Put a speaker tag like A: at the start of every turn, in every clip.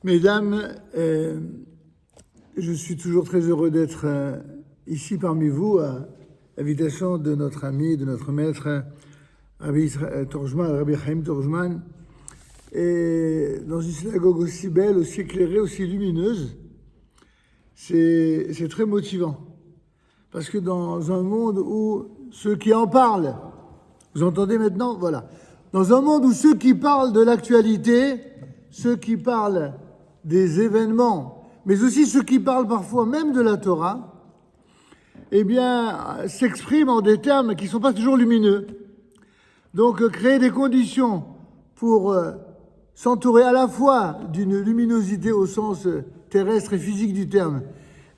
A: Mesdames, je suis toujours très heureux d'être ici parmi vous à l'invitation de notre ami, de notre maître, Rabbi Torjman, Rabbi Chaim Torjman, et dans une synagogue aussi belle, aussi éclairée, aussi lumineuse. C'est très motivant. Parce que dans un monde où ceux qui en parlent, vous entendez maintenant? Voilà. Dans un monde où ceux qui parlent de l'actualité, ceux qui parlent des événements, mais aussi ceux qui parlent parfois même de la Torah, eh bien, s'expriment en des termes qui ne sont pas toujours lumineux. Donc, créer des conditions pour s'entourer à la fois d'une luminosité au sens terrestre et physique du terme,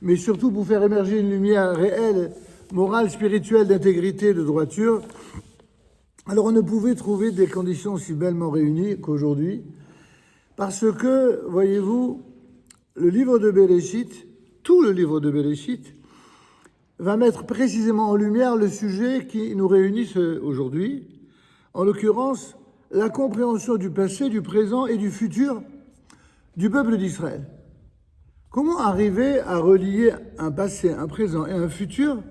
A: mais surtout pour faire émerger une lumière réelle, morale, spirituelle, d'intégrité, de droiture. Alors, on ne pouvait trouver des conditions aussi bellement réunies qu'aujourd'hui, parce que, voyez-vous, le livre de Bereshit, tout le livre de Bereshit, va mettre précisément en lumière le sujet qui nous réunit aujourd'hui, en l'occurrence, la compréhension du passé, du présent et du futur du peuple d'Israël. Comment arriver à relier un passé, un présent et un futur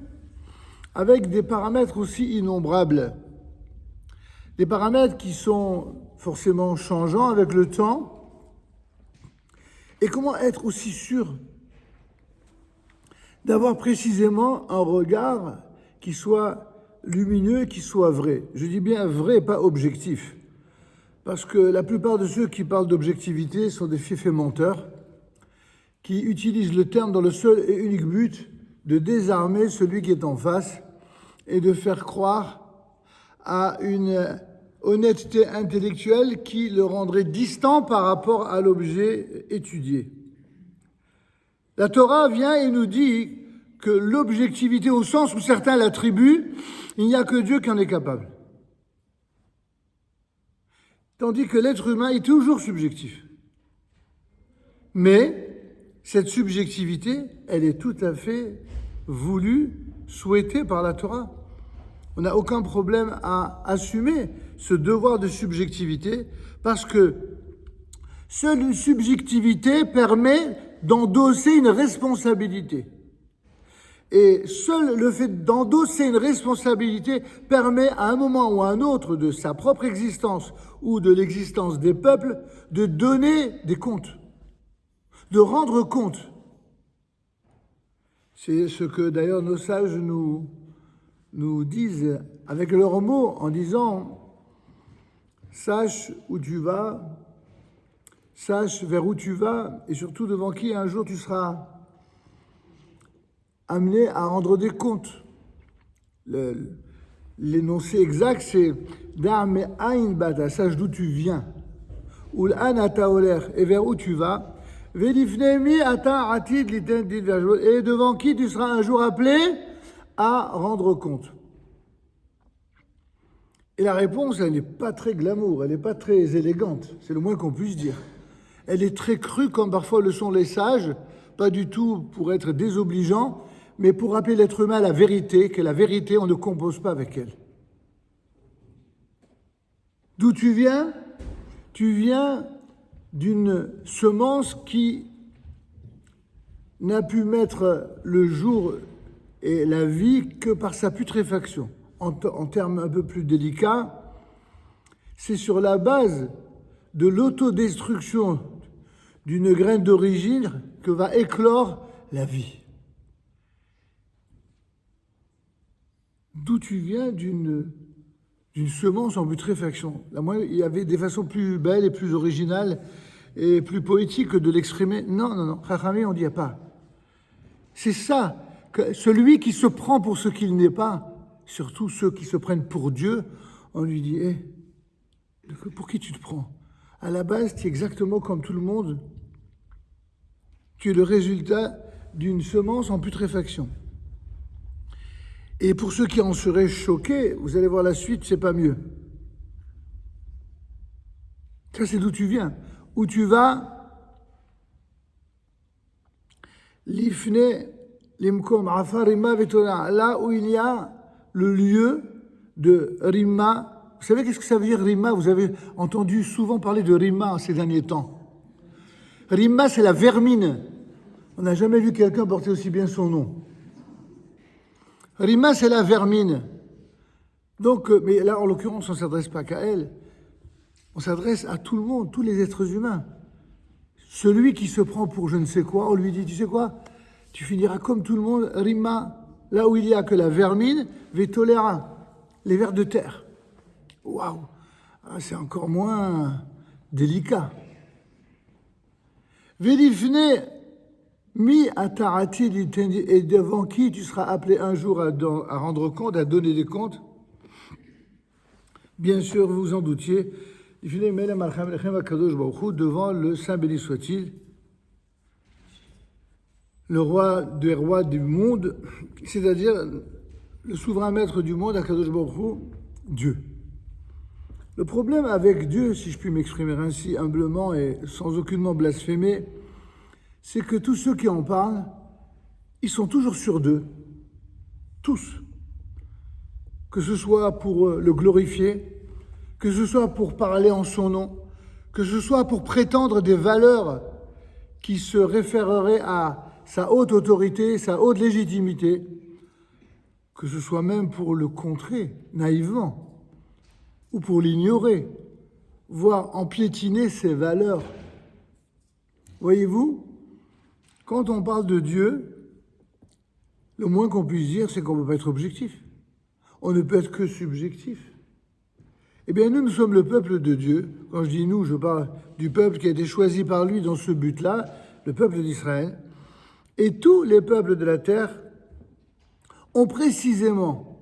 A: avec des paramètres aussi innombrables? Des paramètres qui sont forcément changeants avec le temps. Et comment être aussi sûr d'avoir précisément un regard qui soit lumineux, qui soit vrai? Je dis bien vrai, pas objectif. Parce que la plupart de ceux qui parlent d'objectivité sont des fiefs menteurs qui utilisent le terme dans le seul et unique but de désarmer celui qui est en face et de faire croire à une honnêteté intellectuelle qui le rendrait distant par rapport à l'objet étudié. La Torah vient et nous dit que l'objectivité, au sens où certains l'attribuent, il n'y a que Dieu qui en est capable. Tandis que l'être humain est toujours subjectif. Mais cette subjectivité, elle est tout à fait voulue, souhaitée par la Torah. On n'a aucun problème à assumer ce devoir de subjectivité parce que seule subjectivité permet d'endosser une responsabilité. Et seul le fait d'endosser une responsabilité permet à un moment ou à un autre de sa propre existence ou de l'existence des peuples de donner des comptes, de rendre compte. C'est ce que d'ailleurs nos sages nous disent avec leurs mots en disant « Sache où tu vas, sache vers où tu vas et surtout devant qui un jour tu seras amené à rendre des comptes. » L'énoncé exact c'est « Da'me aïn bata » sache d'où tu viens. « Ul'an ata oler » et vers où tu vas. « Velifnemi ata atid liten dit » et devant qui tu seras un jour appelé à rendre compte. Et la réponse, elle n'est pas très glamour, elle n'est pas très élégante, c'est le moins qu'on puisse dire. Elle est très crue, comme parfois le sont les sages, pas du tout pour être désobligeant, mais pour rappeler l'être humain à la vérité, que la vérité, on ne compose pas avec elle. D'où tu viens? Tu viens d'une semence qui n'a pu mettre le jour et la vie que par sa putréfaction. En termes un peu plus délicats, c'est sur la base de l'autodestruction d'une graine d'origine que va éclore la vie. D'où tu viens d'une semence en putréfaction. Là, moi, il y avait des façons plus belles et plus originales et plus poétiques de l'exprimer. Non. Chachamim, on ne dit pas. C'est ça, que celui qui se prend pour ce qu'il n'est pas, surtout ceux qui se prennent pour Dieu, on lui dit pour qui tu te prends? À la base, tu es exactement comme tout le monde. Tu es le résultat d'une semence en putréfaction. Et pour ceux qui en seraient choqués, vous allez voir la suite, c'est pas mieux. Ça, c'est d'où tu viens. Où tu vas, l'ifne limkom afar rima vetona, là où il y a le lieu de Rima. Vous savez qu'est-ce que ça veut dire Rima? Vous avez entendu souvent parler de Rima ces derniers temps. Rima, c'est la vermine. On n'a jamais vu quelqu'un porter aussi bien son nom. Rima, c'est la vermine. Donc, mais là, en l'occurrence, on ne s'adresse pas qu'à elle. On s'adresse à tout le monde, tous les êtres humains. Celui qui se prend pour je ne sais quoi, on lui dit, tu sais quoi, tu finiras comme tout le monde, Rima, là où il n'y a que la vermine, Vetolera, les vers de terre. Waouh, c'est encore moins délicat. Vélifne, mi atarati litendi, et devant qui tu seras appelé un jour à rendre compte, à donner des comptes. Bien sûr, vous vous en doutiez, devant le Saint béni soit-il, le roi des rois du monde, c'est-à-dire le souverain maître du monde, Akadosh Baruch Hu, Dieu. Le problème avec Dieu, si je puis m'exprimer ainsi humblement et sans aucunement blasphémer, c'est que tous ceux qui en parlent, ils sont toujours sur d'eux, tous. Que ce soit pour le glorifier, que ce soit pour parler en son nom, que ce soit pour prétendre des valeurs qui se référeraient à sa haute autorité, sa haute légitimité, que ce soit même pour le contrer naïvement, ou pour l'ignorer, voire empiétiner ses valeurs. Voyez-vous, quand on parle de Dieu, le moins qu'on puisse dire, c'est qu'on ne peut pas être objectif. On ne peut être que subjectif. Eh bien, nous sommes le peuple de Dieu. Quand je dis nous, je parle du peuple qui a été choisi par lui dans ce but-là, le peuple d'Israël. Et tous les peuples de la terre ont précisément,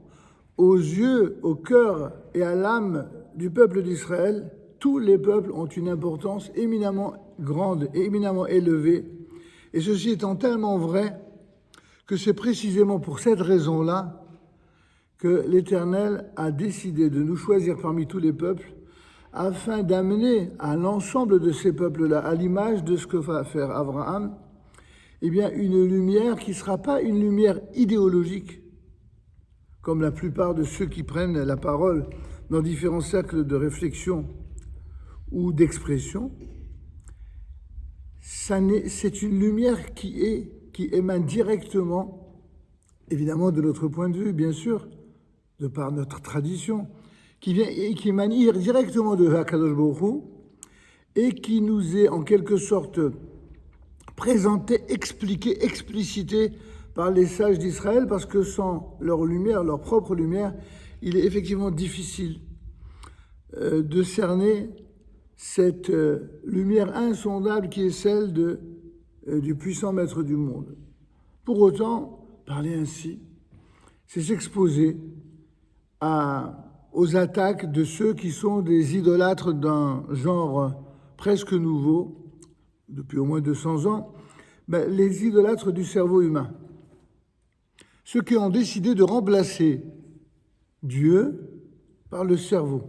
A: aux yeux, au cœur et à l'âme du peuple d'Israël, tous les peuples ont une importance éminemment grande et éminemment élevée. Et ceci étant tellement vrai que c'est précisément pour cette raison-là que l'Éternel a décidé de nous choisir parmi tous les peuples afin d'amener à l'ensemble de ces peuples-là, à l'image de ce que va faire Abraham, eh bien, une lumière qui ne sera pas une lumière idéologique, comme la plupart de ceux qui prennent la parole dans différents cercles de réflexion ou d'expression. C'est une lumière qui émane directement, évidemment de notre point de vue, bien sûr, de par notre tradition, qui vient et qui émane directement de Hakadosh Baruch Hu, et qui nous est en quelque sorte présenté, expliqué, explicité par les sages d'Israël, parce que sans leur lumière, leur propre lumière, il est effectivement difficile de cerner cette lumière insondable qui est celle du puissant maître du monde. Pour autant, parler ainsi, c'est s'exposer aux attaques de ceux qui sont des idolâtres d'un genre presque nouveau, depuis au moins 200 ans, les idolâtres du cerveau humain. Ceux qui ont décidé de remplacer Dieu par le cerveau.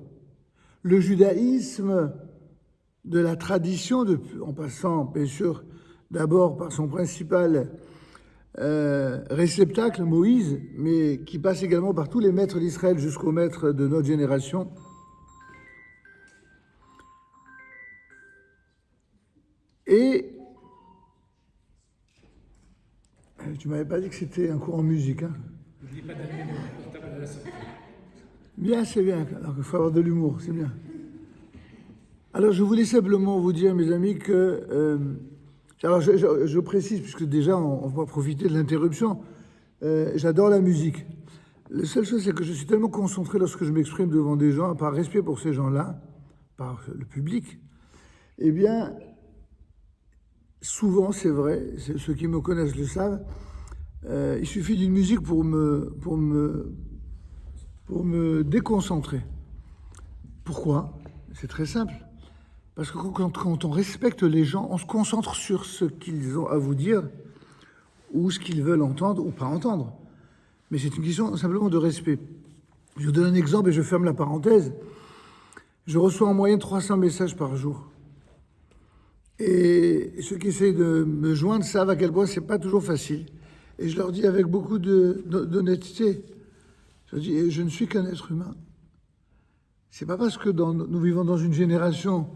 A: Le judaïsme de la tradition, en passant bien sûr d'abord par son principal réceptacle, Moïse, mais qui passe également par tous les maîtres d'Israël jusqu'aux maîtres de notre génération. Et tu m'avais pas dit que c'était un cours en musique, hein? Je dis pas d'allumer mon portable à la sortie. Bien, c'est bien. Alors il faut avoir de l'humour, c'est bien. Alors je voulais simplement vous dire, mes amis, que alors je précise, puisque déjà on va profiter de l'interruption, j'adore la musique. La seule chose, c'est que je suis tellement concentré lorsque je m'exprime devant des gens, par respect pour ces gens-là, par le public, eh bien, souvent, c'est vrai, ceux qui me connaissent le savent, il suffit d'une musique pour me déconcentrer. Pourquoi? C'est très simple. Parce que quand on respecte les gens, on se concentre sur ce qu'ils ont à vous dire, ou ce qu'ils veulent entendre, ou pas entendre. Mais c'est une question simplement de respect. Je vous donne un exemple et je ferme la parenthèse. Je reçois en moyenne 300 messages par jour. Et ceux qui essayent de me joindre savent à quel point c'est pas toujours facile. Et je leur dis avec beaucoup d'honnêteté, je dis, je ne suis qu'un être humain. C'est pas parce que nous vivons dans une génération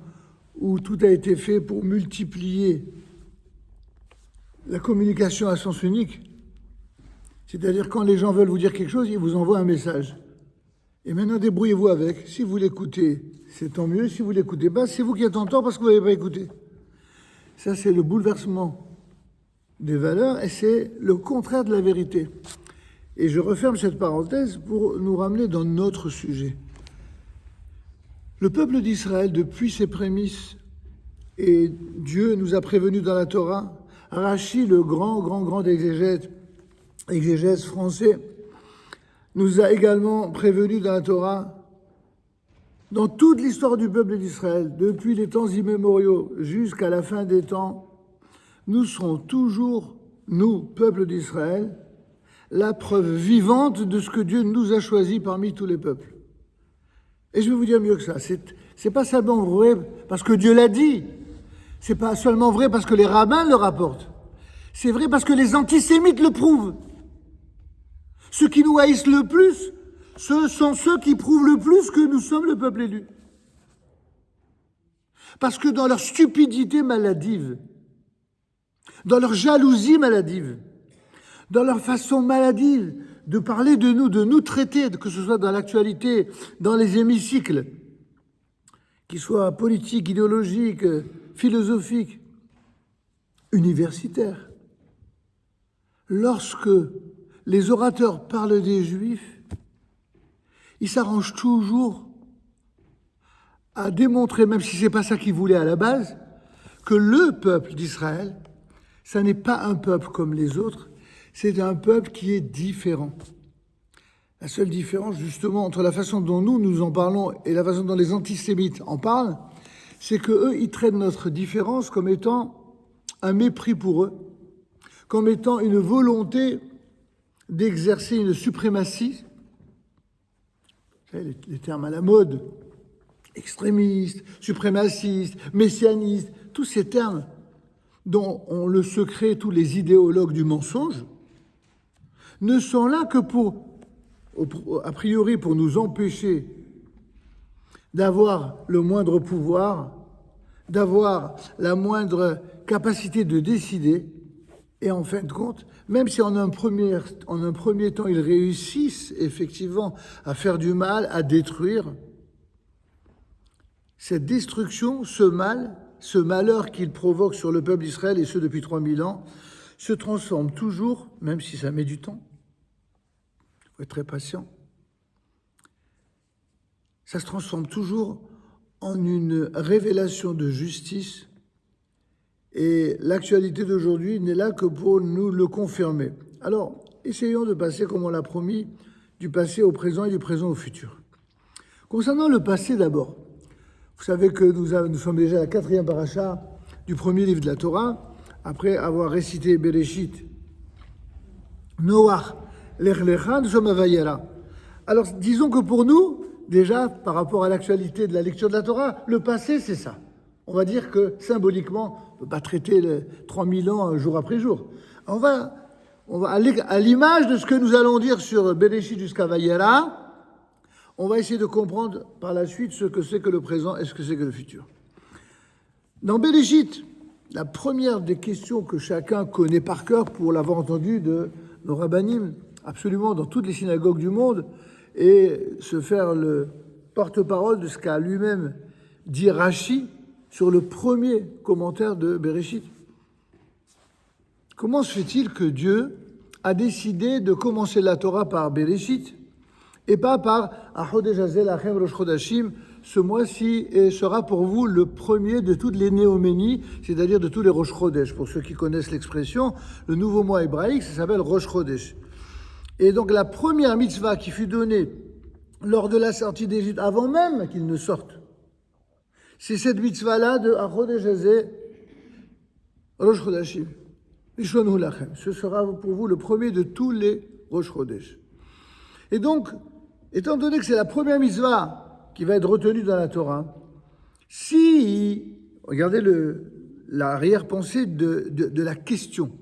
A: où tout a été fait pour multiplier la communication à sens unique. C'est-à-dire quand les gens veulent vous dire quelque chose, ils vous envoient un message. Et maintenant, débrouillez-vous avec. Si vous l'écoutez, c'est tant mieux. Si vous l'écoutez pas, c'est vous qui êtes en tort parce que vous n'avez pas écouté. Ça, c'est le bouleversement des valeurs et c'est le contraire de la vérité. Et je referme cette parenthèse pour nous ramener dans notre sujet. Le peuple d'Israël, depuis ses prémices, et Dieu nous a prévenus dans la Torah, Rachi, le grand exégèse français, nous a également prévenus dans la Torah, dans toute l'histoire du peuple d'Israël, depuis les temps immémoriaux jusqu'à la fin des temps, nous serons toujours, nous, peuple d'Israël, la preuve vivante de ce que Dieu nous a choisi parmi tous les peuples. Et je vais vous dire mieux que ça, c'est pas seulement vrai parce que Dieu l'a dit, c'est pas seulement vrai parce que les rabbins le rapportent, c'est vrai parce que les antisémites le prouvent. Ceux qui nous haïssent le plus, ce sont ceux qui prouvent le plus que nous sommes le peuple élu. Parce que dans leur stupidité maladive, dans leur jalousie maladive, dans leur façon maladive de parler de nous traiter, que ce soit dans l'actualité, dans les hémicycles, qu'ils soient politiques, idéologiques, philosophiques, universitaires. Lorsque les orateurs parlent des Juifs, ils s'arrangent toujours à démontrer, même si ce n'est pas ça qu'ils voulaient à la base, que le peuple d'Israël, ça n'est pas un peuple comme les autres, c'est un peuple qui est différent. La seule différence, justement, entre la façon dont nous en parlons et la façon dont les antisémites en parlent, c'est qu'eux, ils traitent notre différence comme étant un mépris pour eux, comme étant une volonté d'exercer une suprématie. Vous savez, les termes à la mode, extrémiste, suprémaciste, messianiste, tous ces termes dont ont le secret tous les idéologues du mensonge, ne sont là que a priori pour nous empêcher d'avoir le moindre pouvoir, d'avoir la moindre capacité de décider, et en fin de compte, même si en un premier temps ils réussissent effectivement à faire du mal, à détruire, cette destruction, ce mal, ce malheur qu'ils provoquent sur le peuple d'Israël, et ce depuis 3000 ans, se transforme toujours, même si ça met du temps, il faut être très patient, ça se transforme toujours en une révélation de justice, et l'actualité d'aujourd'hui n'est là que pour nous le confirmer. Alors, essayons de passer, comme on l'a promis, du passé au présent et du présent au futur. Concernant le passé d'abord, vous savez que nous sommes déjà à la 4e paracha du premier livre de la Torah, après avoir récité Bereshit, Noach, Lech Lecha, nous sommes à Vayera. Alors, disons que pour nous, déjà, par rapport à l'actualité de la lecture de la Torah, le passé, c'est ça. On va dire que, symboliquement, on ne peut pas traiter les 3000 ans jour après jour. On va aller à l'image de ce que nous allons dire sur Bereshit jusqu'à Vayera. On va essayer de comprendre par la suite ce que c'est que le présent et ce que c'est que le futur. Dans Bereshit, la première des questions que chacun connaît par cœur pour l'avoir entendu de nos rabbinim, absolument dans toutes les synagogues du monde, et se faire le porte-parole de ce qu'a lui-même dit Rachi sur le premier commentaire de Bereshit. Comment se fait-il que Dieu a décidé de commencer la Torah par Bereshit et pas par Achodesh Hazeh Lachem Rosh Chodashim, ce mois-ci sera pour vous le premier de toutes les néoménies, c'est-à-dire de tous les Rosh Chodesh. Pour ceux qui connaissent l'expression, le nouveau mois hébraïque, ça s'appelle Rosh Chodesh. Et donc la première mitzvah qui fut donnée lors de la sortie d'Égypte, avant même qu'ils ne sortent, c'est cette mitzvah-là de Achodesh Hazeh Rosh Chodashim. Rishonu Lachem. Ce sera pour vous le premier de tous les Rosh Chodesh. Et donc, étant donné que c'est la première mitzvah qui va être retenue dans la Torah, regardez l'arrière-pensée de la question,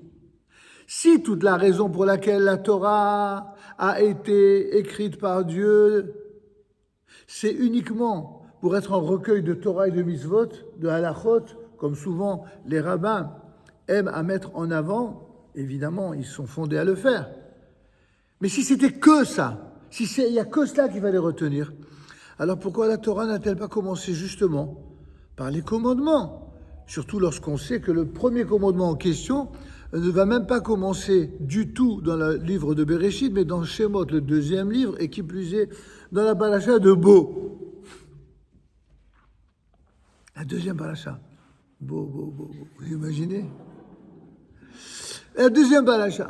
A: si toute la raison pour laquelle la Torah a été écrite par Dieu, c'est uniquement pour être un recueil de Torah et de mitzvot, de halachot, comme souvent les rabbins aiment à mettre en avant, évidemment, ils sont fondés à le faire. Mais si c'était que ça, il n'y a que cela qu'il fallait retenir, alors pourquoi la Torah n'a-t-elle pas commencé justement par les commandements? Surtout lorsqu'on sait que le premier commandement en question ne va même pas commencer du tout dans le livre de Bereshit, mais dans Shemot, le deuxième livre, et qui plus est dans la paracha de Bo. La deuxième paracha. Bo. Vous imaginez? La deuxième paracha.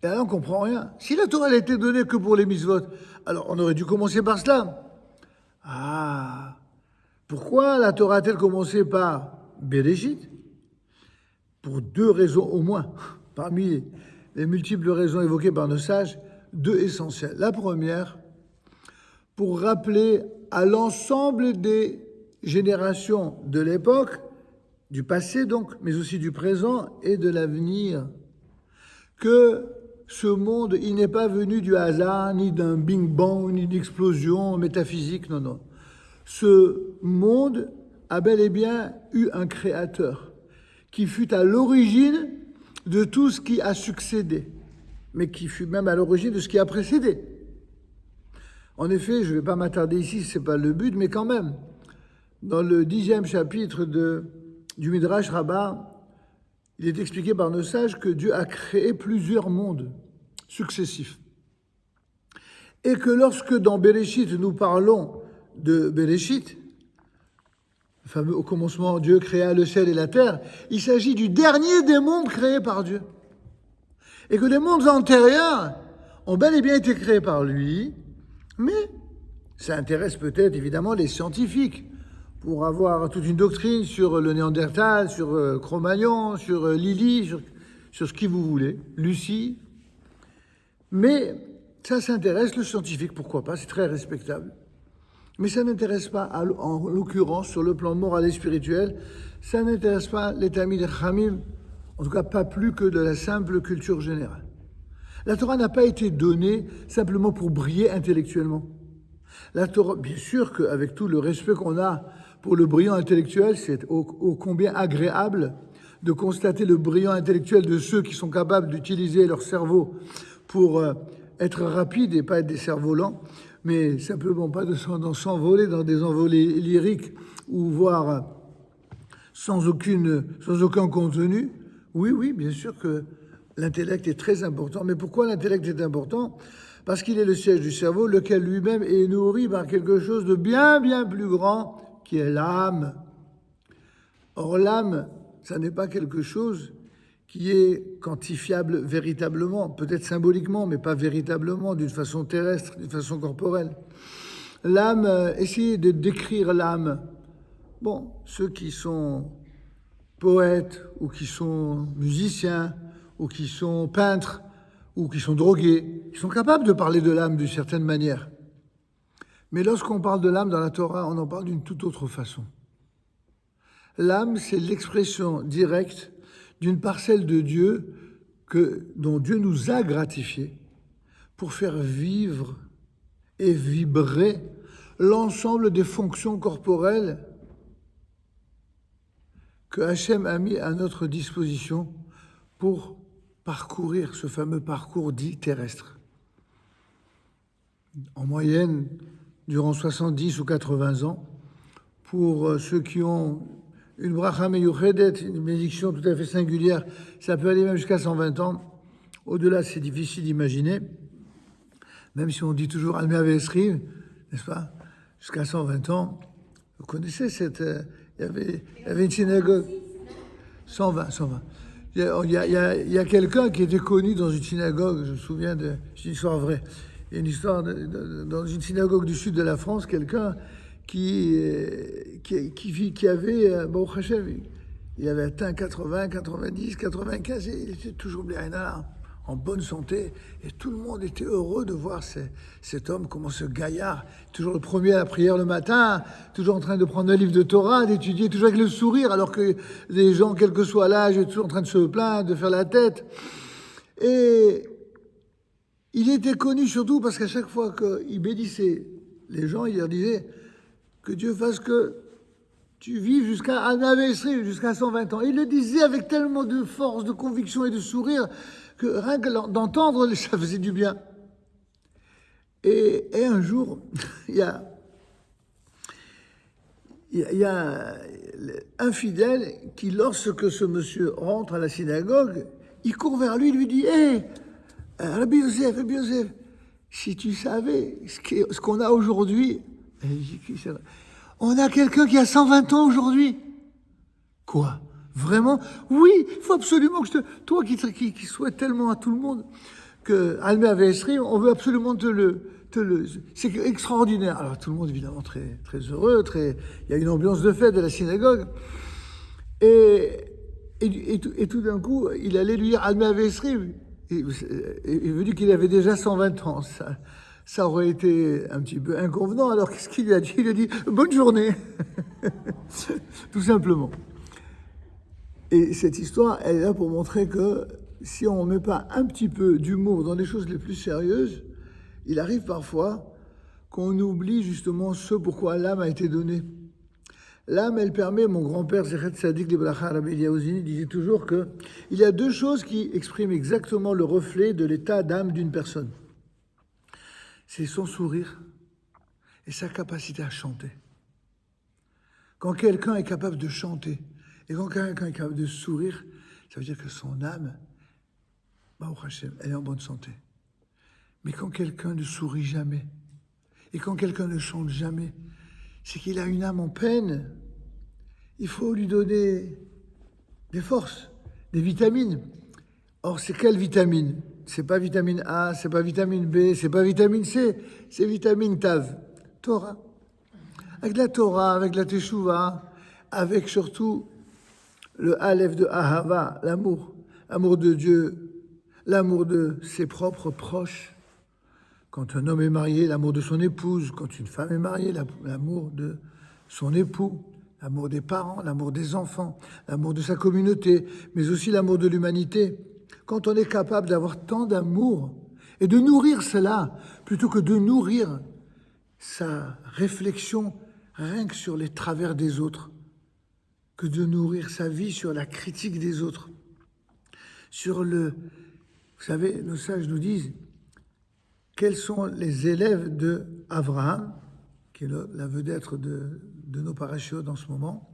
A: Et alors on ne comprend rien. Si la Torah a été donnée que pour les mitzvot, alors on aurait dû commencer par cela. Ah, pourquoi la Torah a-t-elle commencé par Bereshit? Pour deux raisons au moins, parmi les multiples raisons évoquées par nos sages, deux essentielles. La première, pour rappeler à l'ensemble des générations de l'époque, du passé donc, mais aussi du présent et de l'avenir, que ce monde, il n'est pas venu du hasard, ni d'un Big Bang, ni d'explosion métaphysique, non. Ce monde a bel et bien eu un créateur qui fut à l'origine de tout ce qui a succédé, mais qui fut même à l'origine de ce qui a précédé. En effet, je ne vais pas m'attarder ici, ce n'est pas le but, mais quand même, dans le 10e chapitre du Midrash Rabbah, il est expliqué par nos sages que Dieu a créé plusieurs mondes successifs. Et que lorsque dans Bereshit, nous parlons de Bereshit, le fameux au commencement, Dieu créa le ciel et la terre, il s'agit du dernier des mondes créés par Dieu. Et que les mondes antérieurs ont bel et bien été créés par lui, mais ça intéresse peut-être évidemment les scientifiques, pour avoir toute une doctrine sur le Néandertal, sur Cro-Magnon, sur Lily, sur ce qui vous voulez, Lucie. Mais ça s'intéresse le scientifique, pourquoi pas, c'est très respectable. Mais ça n'intéresse pas, en l'occurrence, sur le plan moral et spirituel, ça n'intéresse pas les Talmid Chachamim, en tout cas pas plus que de la simple culture générale. La Torah n'a pas été donnée simplement pour briller intellectuellement. La Torah, bien sûr qu'avec tout le respect qu'on a pour le brillant intellectuel, c'est ô combien agréable de constater le brillant intellectuel de ceux qui sont capables d'utiliser leur cerveau pour être rapides et pas être des cerfs-volants, mais simplement pas de s'envoler dans des envolées lyriques ou voire sans aucun contenu. Oui, bien sûr que l'intellect est très important. Mais pourquoi l'intellect est important? Parce qu'il est le siège du cerveau, lequel lui-même est nourri par quelque chose de bien, bien plus grand, qui est l'âme. Or, l'âme, ça n'est pas quelque chose qui est quantifiable véritablement, peut-être symboliquement, mais pas véritablement, d'une façon terrestre, d'une façon corporelle. L'âme, essayez de décrire l'âme. Bon, ceux qui sont poètes, ou qui sont musiciens, ou qui sont peintres, ou qui sont drogués, ils sont capables de parler de l'âme d'une certaine manière. Mais lorsqu'on parle de l'âme dans la Torah, on en parle d'une toute autre façon. L'âme, c'est l'expression directe d'une parcelle de Dieu dont Dieu nous a gratifiés pour faire vivre et vibrer l'ensemble des fonctions corporelles que Hachem a mis à notre disposition pour parcourir ce fameux parcours dit terrestre. En moyenne, durant 70 ou 80 ans, pour ceux qui ont une bracha meyuchedet, une bénédiction tout à fait singulière, ça peut aller même jusqu'à 120 ans. Au-delà, c'est difficile d'imaginer, même si on dit toujours Almea Vesrim, n'est-ce pas? Jusqu'à 120 ans. Vous connaissez il y avait une synagogue. 120. Il y a quelqu'un qui était connu dans une synagogue, je me souviens c'est une histoire vraie. Il y a une histoire dans une synagogue du sud de la France, quelqu'un qui avait, bon, il avait atteint 80, 90, 95, et il était toujours bien en bonne santé, et tout le monde était heureux de voir cet homme, comment ce gaillard, toujours le premier à la prière le matin, toujours en train de prendre un livre de Torah, d'étudier, toujours avec le sourire, alors que les gens, quel que soit l'âge, étaient toujours en train de se plaindre, de faire la tête. Et il était connu surtout parce qu'à chaque fois qu'il bénissait les gens, il leur disait que Dieu fasse que tu vives jusqu'à jusqu'à 120 ans. Il le disait avec tellement de force, de conviction et de sourire que rien que d'entendre, ça faisait du bien. Et un jour, il y a un fidèle qui, lorsque ce monsieur rentre à la synagogue, il court vers lui, il lui dit « Hé, Rabbi Yosef, si tu savais ce qu'on a aujourd'hui, on a quelqu'un qui a 120 ans aujourd'hui. » Quoi? Vraiment? Oui, il faut absolument que toi qui souhaites tellement à tout le monde que Almé avait Esri, on veut absolument c'est extraordinaire. Alors tout le monde évidemment très, très heureux, il y a une ambiance de fête de la synagogue. Et tout d'un coup, il allait lui dire Almé avait Esri. Il veut dire qu'il avait déjà 120 ans. Ça aurait été un petit peu inconvenant. Alors qu'est-ce qu'il lui a dit? Il a dit bonne journée. Tout simplement. Et cette histoire, elle est là pour montrer que si on ne met pas un petit peu d'humour dans les choses les plus sérieuses, il arrive parfois qu'on oublie justement ce pourquoi l'âme a été donnée. L'âme, elle permet, mon grand-père, Zechet Tzadik Libracha Rabbi Eliaouzini, disait toujours qu'il y a deux choses qui expriment exactement le reflet de l'état d'âme d'une personne. C'est son sourire et sa capacité à chanter. Quand quelqu'un est capable de chanter et quand quelqu'un est capable de sourire, ça veut dire que son âme, Baruch Hashem, elle est en bonne santé. Mais quand quelqu'un ne sourit jamais et quand quelqu'un ne chante jamais, c'est qu'il a une âme en peine. Il faut lui donner des forces, des vitamines. Or, c'est quelle vitamine? C'est pas vitamine A, c'est pas vitamine B, c'est pas vitamine C, c'est vitamine Tav, Torah. Avec la Torah, avec la Teshuvah, avec surtout le Aleph de Ahava, l'amour de Dieu, l'amour de ses propres proches. Quand un homme est marié, l'amour de son épouse. Quand une femme est mariée, l'amour de son époux. L'amour des parents, l'amour des enfants, l'amour de sa communauté, mais aussi l'amour de l'humanité. Quand on est capable d'avoir tant d'amour et de nourrir cela, plutôt que de nourrir sa réflexion rien que sur les travers des autres, que de nourrir sa vie sur la critique des autres, vous savez, nos sages nous disent, quels sont les élèves de Abraham, qui est la vedette de nos parachutes en ce moment?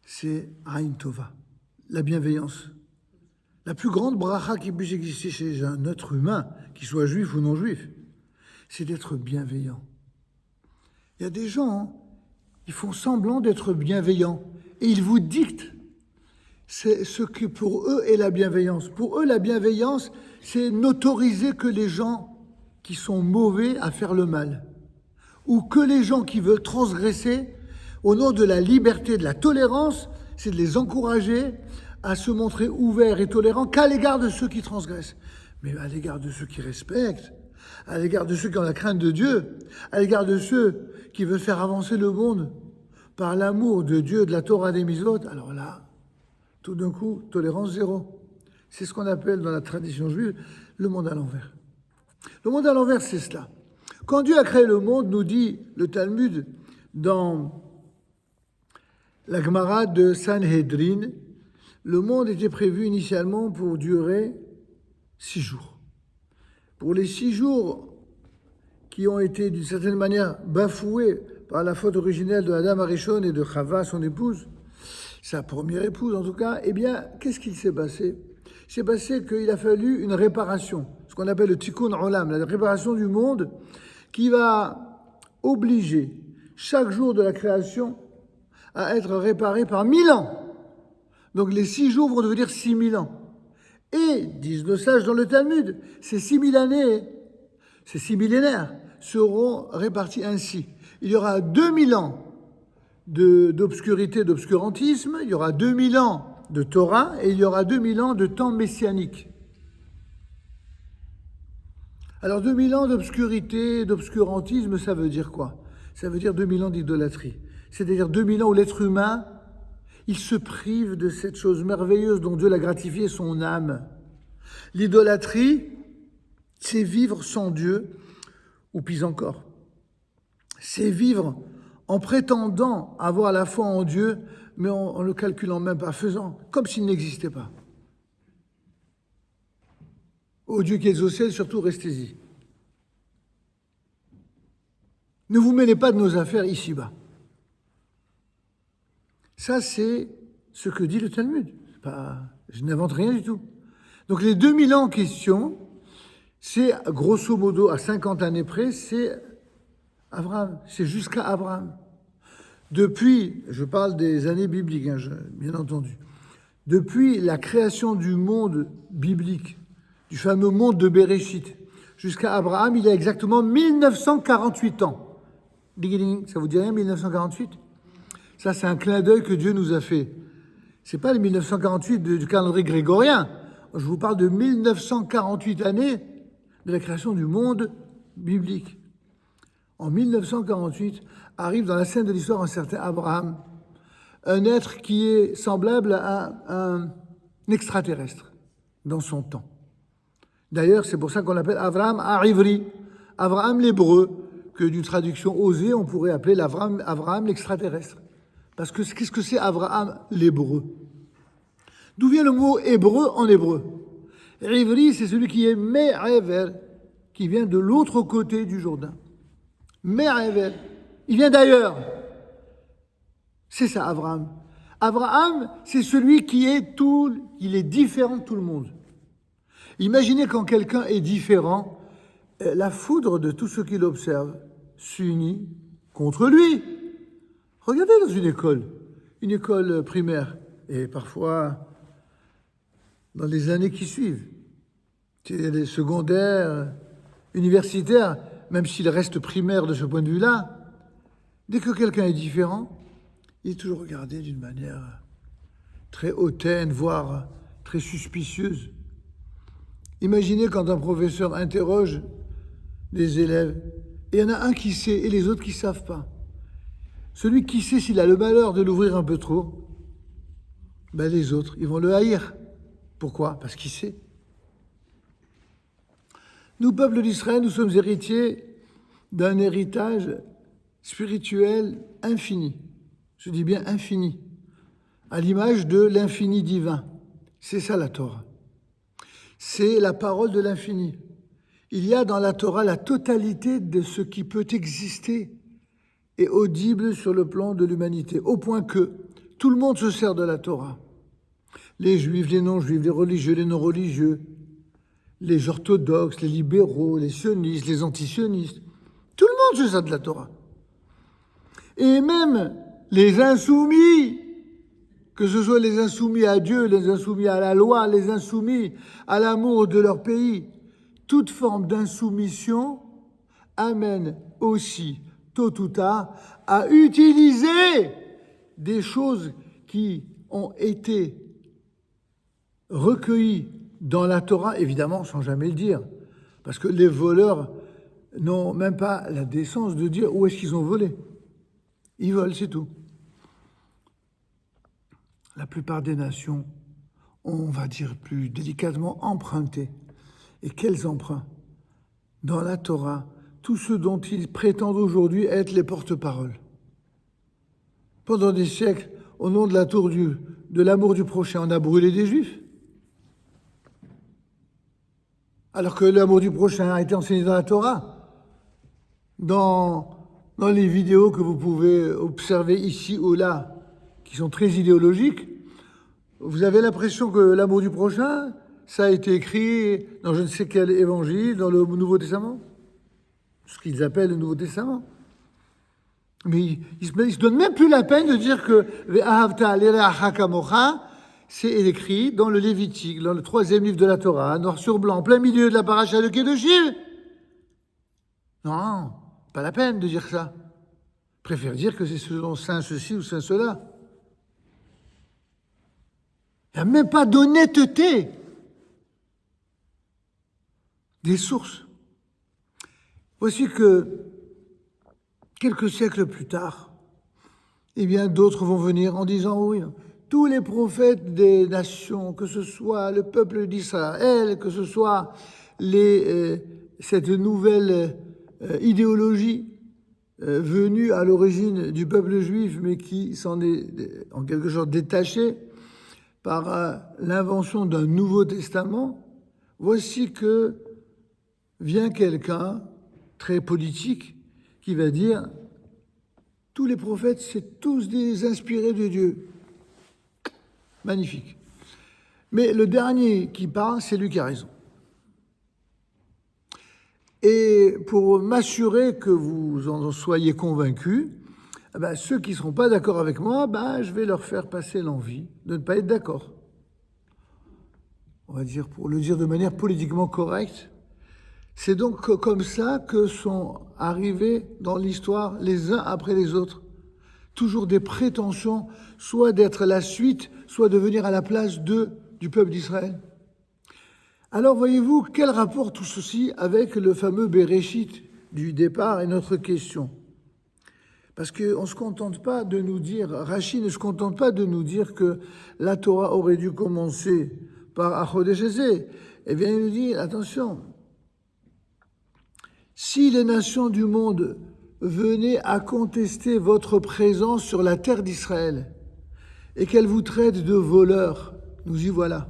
A: C'est Aïn Tova, la bienveillance. La plus grande bracha qui puisse exister chez un être humain, qu'il soit juif ou non juif, c'est d'être bienveillant. Il y a des gens, ils font semblant d'être bienveillants et ils vous dictent ce que pour eux est la bienveillance. Pour eux, la bienveillance, c'est n'autoriser que les gens qui sont mauvais à faire le mal, ou que les gens qui veulent transgresser, au nom de la liberté, de la tolérance, c'est de les encourager à se montrer ouverts et tolérants qu'à l'égard de ceux qui transgressent, mais à l'égard de ceux qui respectent, à l'égard de ceux qui ont la crainte de Dieu, à l'égard de ceux qui veulent faire avancer le monde par l'amour de Dieu, de la Torah des mitzvot. Alors là, tout d'un coup, tolérance zéro. C'est ce qu'on appelle dans la tradition juive le monde à l'envers. Le monde à l'envers, c'est cela. Quand Dieu a créé le monde, nous dit le Talmud dans la Gemara de Sanhedrin, le monde était prévu initialement pour durer 6 jours. Pour les 6 jours qui ont été d'une certaine manière bafoués par la faute originelle de Adam Arishon et de Chava, son épouse, sa première épouse en tout cas, eh bien, qu'est-ce qu'il s'est passé? Il s'est passé qu'il a fallu une réparation, ce qu'on appelle le tikkun olam, la réparation du monde, qui va obliger chaque jour de la création à être réparé par 1000 ans. Donc les 6 jours vont devenir 6000 ans. Et, disent nos sages dans le Talmud, ces 6000 années, ces 6 millénaires, seront répartis ainsi. Il y aura 2000 ans d'obscurité, d'obscurantisme, il y aura 2000 ans de Torah et il y aura 2000 ans de temps messianique. Alors 2000 ans d'obscurité, d'obscurantisme, ça veut dire quoi? Ça veut dire 2000 ans d'idolâtrie. C'est-à-dire 2000 ans où l'être humain, il se prive de cette chose merveilleuse dont Dieu l'a gratifié, son âme. L'idolâtrie, c'est vivre sans Dieu, ou pis encore, c'est vivre en prétendant avoir la foi en Dieu, mais en le calculant même pas, faisant comme s'il n'existait pas. Ô Dieu qui es au ciel, surtout restez-y. Ne vous mêlez pas de nos affaires ici-bas. Ça, c'est ce que dit le Talmud. Je n'invente rien du tout. Donc les 2000 ans en question, c'est grosso modo à 50 années près, c'est Abraham, c'est jusqu'à Abraham. Depuis, je parle des années bibliques, bien entendu, depuis la création du monde biblique, du fameux monde de Béréchit, jusqu'à Abraham, il y a exactement 1948 ans. Ça vous dit rien, 1948? Ça, c'est un clin d'œil que Dieu nous a fait. C'est pas le 1948 du calendrier grégorien. Je vous parle de 1948 années de la création du monde biblique. En 1948, arrive dans la scène de l'histoire un certain Abraham, un être qui est semblable à un extraterrestre dans son temps. D'ailleurs, c'est pour ça qu'on l'appelle Abraham Arivri, Abraham l'hébreu, que d'une traduction osée, on pourrait appeler Abraham l'extraterrestre. Parce que qu'est-ce que c'est Abraham l'hébreu? D'où vient le mot hébreu en hébreu? Rivri, c'est celui qui est Me'aver, qui vient de l'autre côté du Jourdain. Me'aver, il vient d'ailleurs. C'est ça, Abraham. Abraham, c'est celui qui est il est différent de tout le monde. Imaginez quand quelqu'un est différent, la foudre de tous ceux qui l'observent s'unit contre lui. Regardez dans une école primaire, et parfois dans les années qui suivent, les secondaires, universitaires, même s'il reste primaire de ce point de vue-là, dès que quelqu'un est différent, il est toujours regardé d'une manière très hautaine, voire très suspicieuse. Imaginez quand un professeur interroge des élèves, et il y en a un qui sait et les autres qui ne savent pas. Celui qui sait, s'il a le malheur de l'ouvrir un peu trop, ben les autres, ils vont le haïr. Pourquoi? Parce qu'il sait. Nous, peuple d'Israël, nous sommes héritiers d'un héritage spirituel infini. Je dis bien infini, à l'image de l'infini divin. C'est ça la Torah. C'est la parole de l'infini. Il y a dans la Torah la totalité de ce qui peut exister et audible sur le plan de l'humanité, au point que tout le monde se sert de la Torah. Les juifs, les non-juifs, les religieux, les non-religieux, les orthodoxes, les libéraux, les sionistes, les antisionistes. Tout le monde se sert de la Torah. Et même les insoumis, que ce soit les insoumis à Dieu, les insoumis à la loi, les insoumis à l'amour de leur pays, toute forme d'insoumission amène aussi, tôt ou tard, à utiliser des choses qui ont été recueillies dans la Torah, évidemment sans jamais le dire, parce que les voleurs n'ont même pas la décence de dire où est-ce qu'ils ont volé. Ils volent, c'est tout. La plupart des nations, on va dire plus délicatement, emprunté. Et quels emprunts? Dans la Torah, tous ceux dont ils prétendent aujourd'hui être les porte-paroles. Pendant des siècles, au nom de de l'amour du prochain, on a brûlé des Juifs. Alors que l'amour du prochain a été enseigné dans la Torah. Dans les vidéos que vous pouvez observer ici ou là, qui sont très idéologiques, vous avez l'impression que l'amour du prochain, ça a été écrit dans je ne sais quel évangile, dans le Nouveau Testament, ce qu'ils appellent le Nouveau Testament. Mais ils se donnent même plus la peine de dire que c'est écrit dans le Lévitique, dans le 3e livre de la Torah, noir sur blanc, en plein milieu de la paracha de Kedoshim. Non, pas la peine de dire ça. Préfère dire que c'est selon saint ceci ou saint cela. Il n'y a même pas d'honnêteté des sources. Voici que quelques siècles plus tard, eh bien, d'autres vont venir en disant oui, tous les prophètes des nations, que ce soit le peuple d'Israël, que ce soit cette nouvelle idéologie, venu à l'origine du peuple juif, mais qui s'en est en quelque sorte détaché par l'invention d'un Nouveau Testament, voici que vient quelqu'un très politique qui va dire « Tous les prophètes, c'est tous des inspirés de Dieu ». Magnifique. Mais le dernier qui parle, c'est lui qui a raison. Et pour m'assurer que vous en soyez convaincus, ceux qui ne seront pas d'accord avec moi, je vais leur faire passer l'envie de ne pas être d'accord. On va dire, pour le dire de manière politiquement correcte, c'est donc comme ça que sont arrivés dans l'histoire les uns après les autres. Toujours des prétentions, soit d'être la suite, soit de venir à la place du peuple d'Israël. Alors voyez-vous, quel rapport tout ceci avec le fameux Béréchit du départ et notre question? Parce qu'on ne se contente pas de nous dire, Rachi ne se contente pas de nous dire que la Torah aurait dû commencer par Achodesh Ezeh. Eh bien, il nous dit, attention, si les nations du monde venaient à contester votre présence sur la terre d'Israël et qu'elles vous traitent de voleurs, nous y voilà.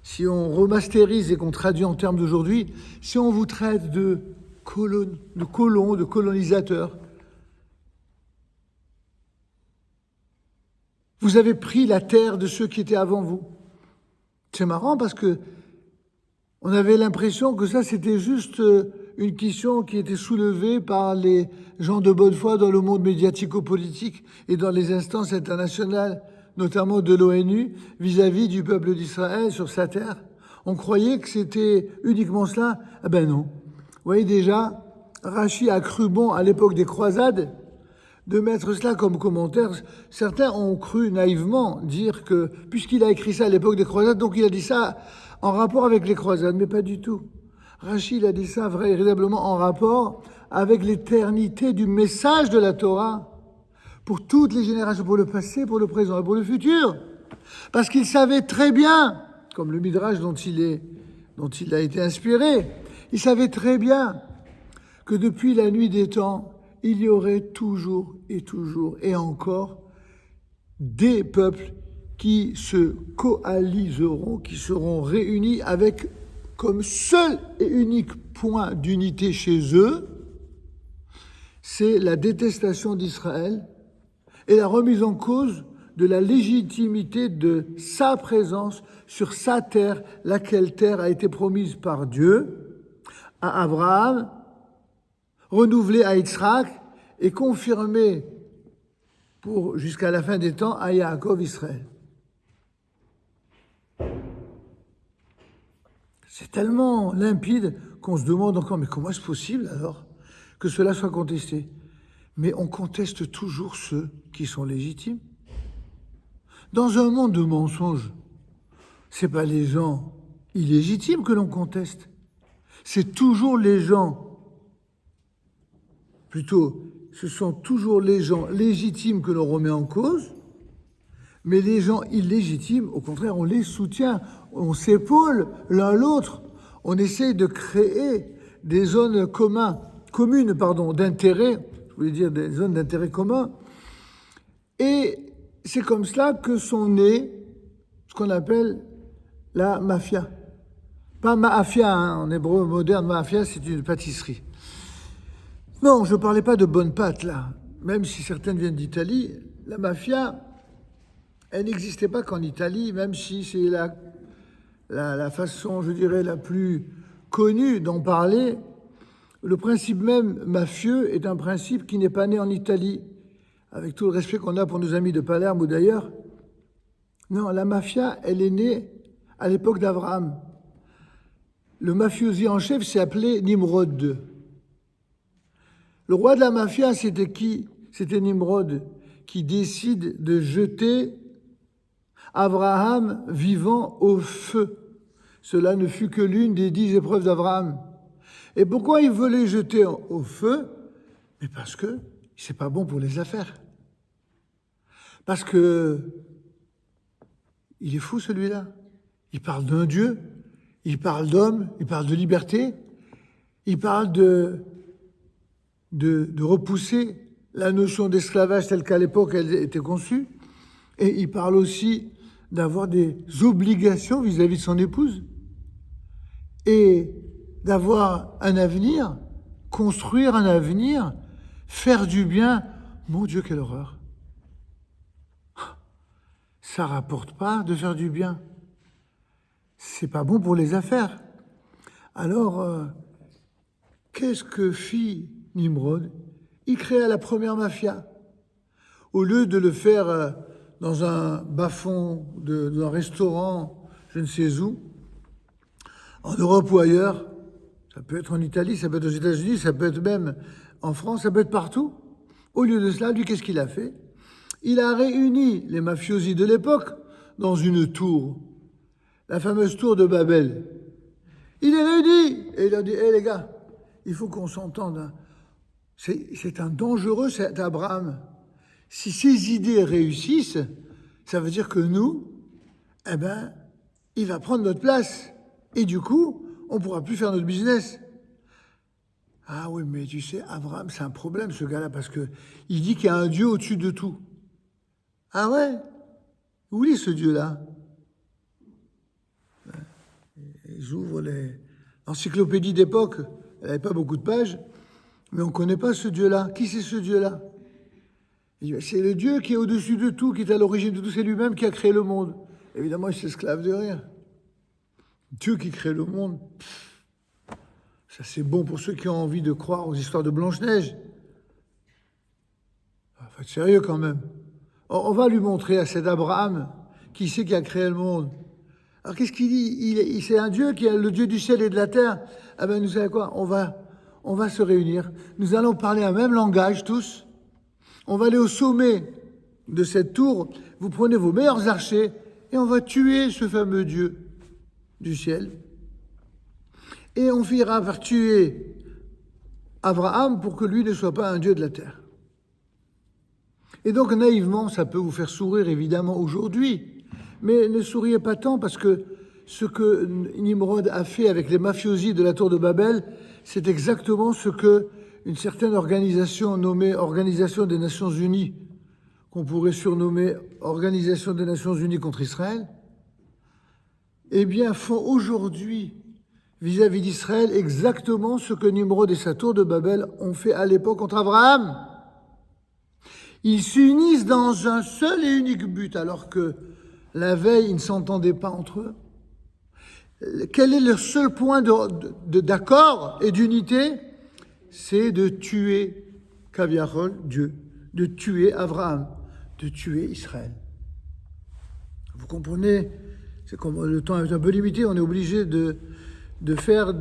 A: Si on remasterise et qu'on traduit en termes d'aujourd'hui, si on vous traite de colons, de colonisateurs, vous avez pris la terre de ceux qui étaient avant vous. C'est marrant parce que on avait l'impression que ça, c'était juste une question qui était soulevée par les gens de bonne foi dans le monde médiatico-politique et dans les instances internationales, notamment de l'ONU, vis-à-vis du peuple d'Israël sur sa terre. On croyait que c'était uniquement cela. Ah ben non. Vous voyez déjà, Rachi a cru bon à l'époque des croisades de mettre cela comme commentaire. Certains ont cru naïvement dire que, puisqu'il a écrit ça à l'époque des croisades, donc il a dit ça en rapport avec les croisades, mais pas du tout. Rachid a dit ça véritablement en rapport avec l'éternité du message de la Torah pour toutes les générations, pour le passé, pour le présent et pour le futur. Parce qu'il savait très bien, comme le Midrash dont il a été inspiré, il savait très bien que depuis la nuit des temps, il y aurait toujours et encore des peuples qui se coaliseront, qui seront réunis avec comme seul et unique point d'unité chez eux, c'est la détestation d'Israël et la remise en cause de la légitimité de sa présence sur sa terre, laquelle terre a été promise par Dieu à Abraham, renouvelée à Yitzhak et confirmée jusqu'à la fin des temps à Yaakov Israël. C'est tellement limpide qu'on se demande encore, mais comment est-ce possible alors que cela soit contesté? Mais on conteste toujours ceux qui sont légitimes. Dans un monde de mensonges, ce n'est pas les gens illégitimes que l'on conteste. C'est toujours les gens, plutôt, ce sont toujours les gens légitimes que l'on remet en cause, mais les gens illégitimes, au contraire, on les soutient, on s'épaule l'un l'autre, on essaie de créer des zones communes d'intérêt, je voulais dire des zones d'intérêt commun, et c'est comme cela que sont nées ce qu'on appelle la mafia. Pas mafia, en hébreu moderne, mafia, c'est une pâtisserie. Non, je ne parlais pas de bonnes pâtes, là. Même si certaines viennent d'Italie, la mafia, elle n'existait pas qu'en Italie, même si c'est la façon, je dirais, la plus connue d'en parler. Le principe même mafieux est un principe qui n'est pas né en Italie, avec tout le respect qu'on a pour nos amis de Palerme ou d'ailleurs. Non, la mafia, elle est née à l'époque d'Abraham. Le mafiosi en chef s'est appelé Nimrod II. Le roi de la mafia, c'était qui? C'était Nimrod, qui décide de jeter Abraham vivant au feu. Cela ne fut que l'une des 10 épreuves d'Abraham. Et pourquoi il veut les jeter au feu? Mais parce que c'est pas bon pour les affaires. Parce que il est fou celui-là. Il parle d'un Dieu, il parle d'homme, il parle de liberté, il parle de repousser la notion d'esclavage telle qu'à l'époque elle était conçue, et il parle aussi d'avoir des obligations vis-à-vis de son épouse, et d'avoir un avenir, construire un avenir, faire du bien. Mon Dieu, quelle horreur! Ça rapporte pas de faire du bien. C'est pas bon pour les affaires. Alors, qu'est-ce que fit Nimrod? Il créa la première mafia. Au lieu de le faire dans un bas-fond d'un restaurant, je ne sais où, en Europe ou ailleurs, ça peut être en Italie, ça peut être aux États-Unis, ça peut être même en France, ça peut être partout. Au lieu de cela, lui, qu'est-ce qu'il a fait? Il a réuni les mafiosi de l'époque dans une tour, la fameuse tour de Babel. Il les réunit et il leur dit: hé les gars, il faut qu'on s'entende. C'est un dangereux, cet Abraham. Si ses idées réussissent, ça veut dire que nous, eh ben, il va prendre notre place. Et du coup, on ne pourra plus faire notre business. Ah oui, mais tu sais, Abraham, c'est un problème, ce gars-là, parce que il dit qu'il y a un Dieu au-dessus de tout. Ah ouais? Où est ce Dieu-là? J'ouvre l'encyclopédie d'époque, elle n'avait pas beaucoup de pages, mais on ne connaît pas ce Dieu-là. Qui c'est ce Dieu-là? C'est le Dieu qui est au-dessus de tout, qui est à l'origine de tout, c'est lui-même qui a créé le monde. Évidemment, il s'esclave de rien. Dieu qui crée le monde, ça c'est bon pour ceux qui ont envie de croire aux histoires de Blanche-Neige. Faut être sérieux quand même. On va lui montrer à cet Abraham qui c'est qui a créé le monde. Alors qu'est-ce qu'il dit? C'est un Dieu qui est le Dieu du ciel et de la terre. Ah ben nous savez quoi? On va se réunir. Nous allons parler un même langage tous. On va aller au sommet de cette tour. Vous prenez vos meilleurs archers et on va tuer ce fameux Dieu du ciel. Et on finira par tuer Abraham pour que lui ne soit pas un Dieu de la terre. Et donc naïvement, ça peut vous faire sourire évidemment aujourd'hui, mais ne souriez pas tant parce que ce que Nimrod a fait avec les mafiosi de la tour de Babel, c'est exactement ce que une certaine organisation nommée Organisation des Nations Unies, qu'on pourrait surnommer Organisation des Nations Unies contre Israël, eh bien font aujourd'hui vis-à-vis d'Israël exactement ce que Nimrod et sa tour de Babel ont fait à l'époque contre Abraham. Ils s'unissent dans un seul et unique but, alors que la veille, ils ne s'entendaient pas entre eux. Quel est leur seul point d'accord et d'unité? C'est de tuer Kaviarol, Dieu, de tuer Abraham, de tuer Israël. Vous comprenez? C'est comme le temps est un peu limité, on est obligé de faire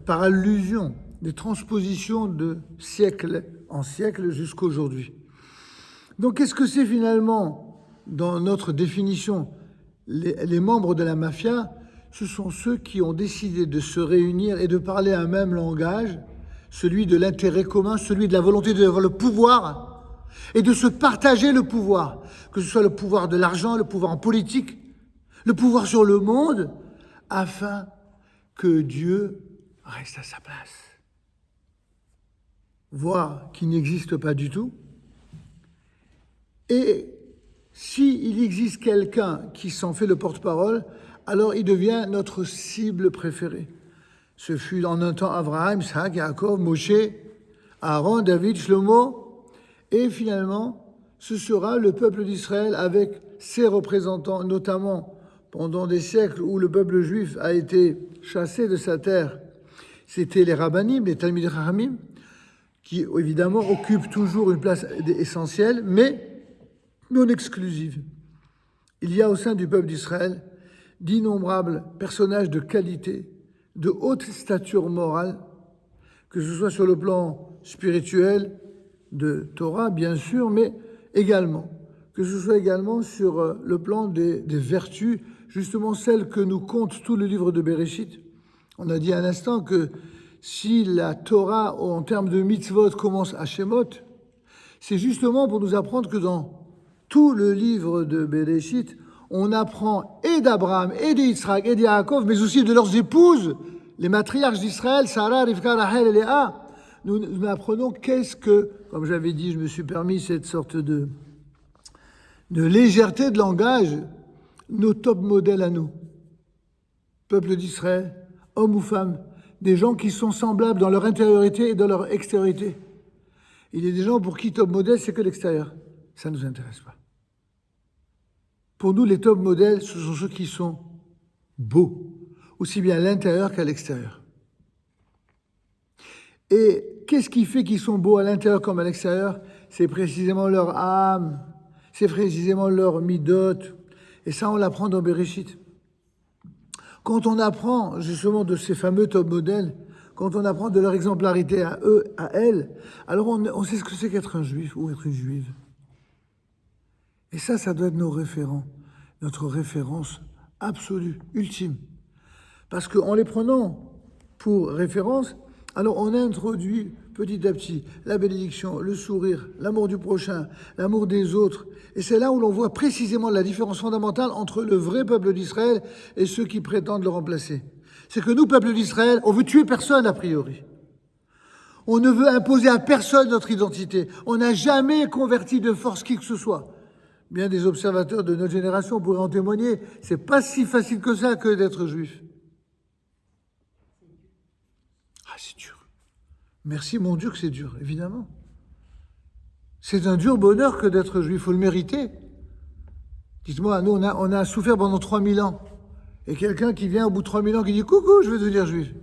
A: par allusion, des transpositions de siècle en siècle jusqu'à aujourd'hui. Donc, qu'est-ce que c'est finalement, dans notre définition, les membres de la mafia? Ce sont ceux qui ont décidé de se réunir et de parler un même langage, celui de l'intérêt commun, celui de la volonté d'avoir le pouvoir et de se partager le pouvoir, que ce soit le pouvoir de l'argent, le pouvoir en politique, le pouvoir sur le monde, afin que Dieu reste à sa place. Voire qu'il n'existe pas du tout. Et s'il existe quelqu'un qui s'en fait le porte-parole, alors il devient notre cible préférée. Ce fut en un temps Abraham, Isaac, Jacob, Moshe, Aaron, David, Shlomo, et finalement, ce sera le peuple d'Israël avec ses représentants, notamment pendant des siècles où le peuple juif a été chassé de sa terre. C'était les rabbinim, les talmidei chachamim, qui évidemment occupent toujours une place essentielle, mais non exclusive. Il y a au sein du peuple d'Israël d'innombrables personnages de qualité, de haute stature morale, que ce soit sur le plan spirituel, de Torah bien sûr, mais également, que ce soit également sur le plan des vertus, justement celles que nous compte tout le livre de Bereshit. On a dit à l'instant que si la Torah, en termes de mitzvot, commence à Shemot, c'est justement pour nous apprendre que dans tout le livre de Bereshit, on apprend et d'Abraham, et d'Yitzhak, et d'Yaakov, mais aussi de leurs épouses, les matriarches d'Israël, Sarah, Rivka, Rachel et Léa, nous apprenons qu'est-ce que, comme j'avais dit, je me suis permis cette sorte de légèreté de langage, nos top modèles à nous. Peuple d'Israël, hommes ou femmes, des gens qui sont semblables dans leur intériorité et dans leur extériorité. Il y a des gens pour qui top modèle, c'est que l'extérieur. Ça ne nous intéresse pas. Pour nous, les top modèles, ce sont ceux qui sont beaux, aussi bien à l'intérieur qu'à l'extérieur. Et qu'est-ce qui fait qu'ils sont beaux à l'intérieur comme à l'extérieur? C'est précisément leur âme, c'est précisément leur midot. Et ça, on l'apprend dans Bereshit. Quand on apprend justement de ces fameux top modèles, quand on apprend de leur exemplarité à eux, à elles, alors on sait ce que c'est qu'être un juif ou être une juive. Et ça doit être nos référents, notre référence absolue, ultime. Parce qu'en les prenant pour référence, alors on introduit petit à petit la bénédiction, le sourire, l'amour du prochain, l'amour des autres. Et c'est là où l'on voit précisément la différence fondamentale entre le vrai peuple d'Israël et ceux qui prétendent le remplacer. C'est que nous, peuple d'Israël, on veut tuer personne a priori. On ne veut imposer à personne notre identité. On n'a jamais converti de force qui que ce soit. Bien des observateurs de notre génération pourraient en témoigner. C'est pas si facile que ça que d'être juif. Ah, c'est dur. Merci mon Dieu que c'est dur, évidemment. C'est un dur bonheur que d'être juif, il faut le mériter. Dites-moi, nous on a souffert pendant 3000 ans. Et quelqu'un qui vient au bout de 3000 ans qui dit « Coucou, je veux devenir juif ».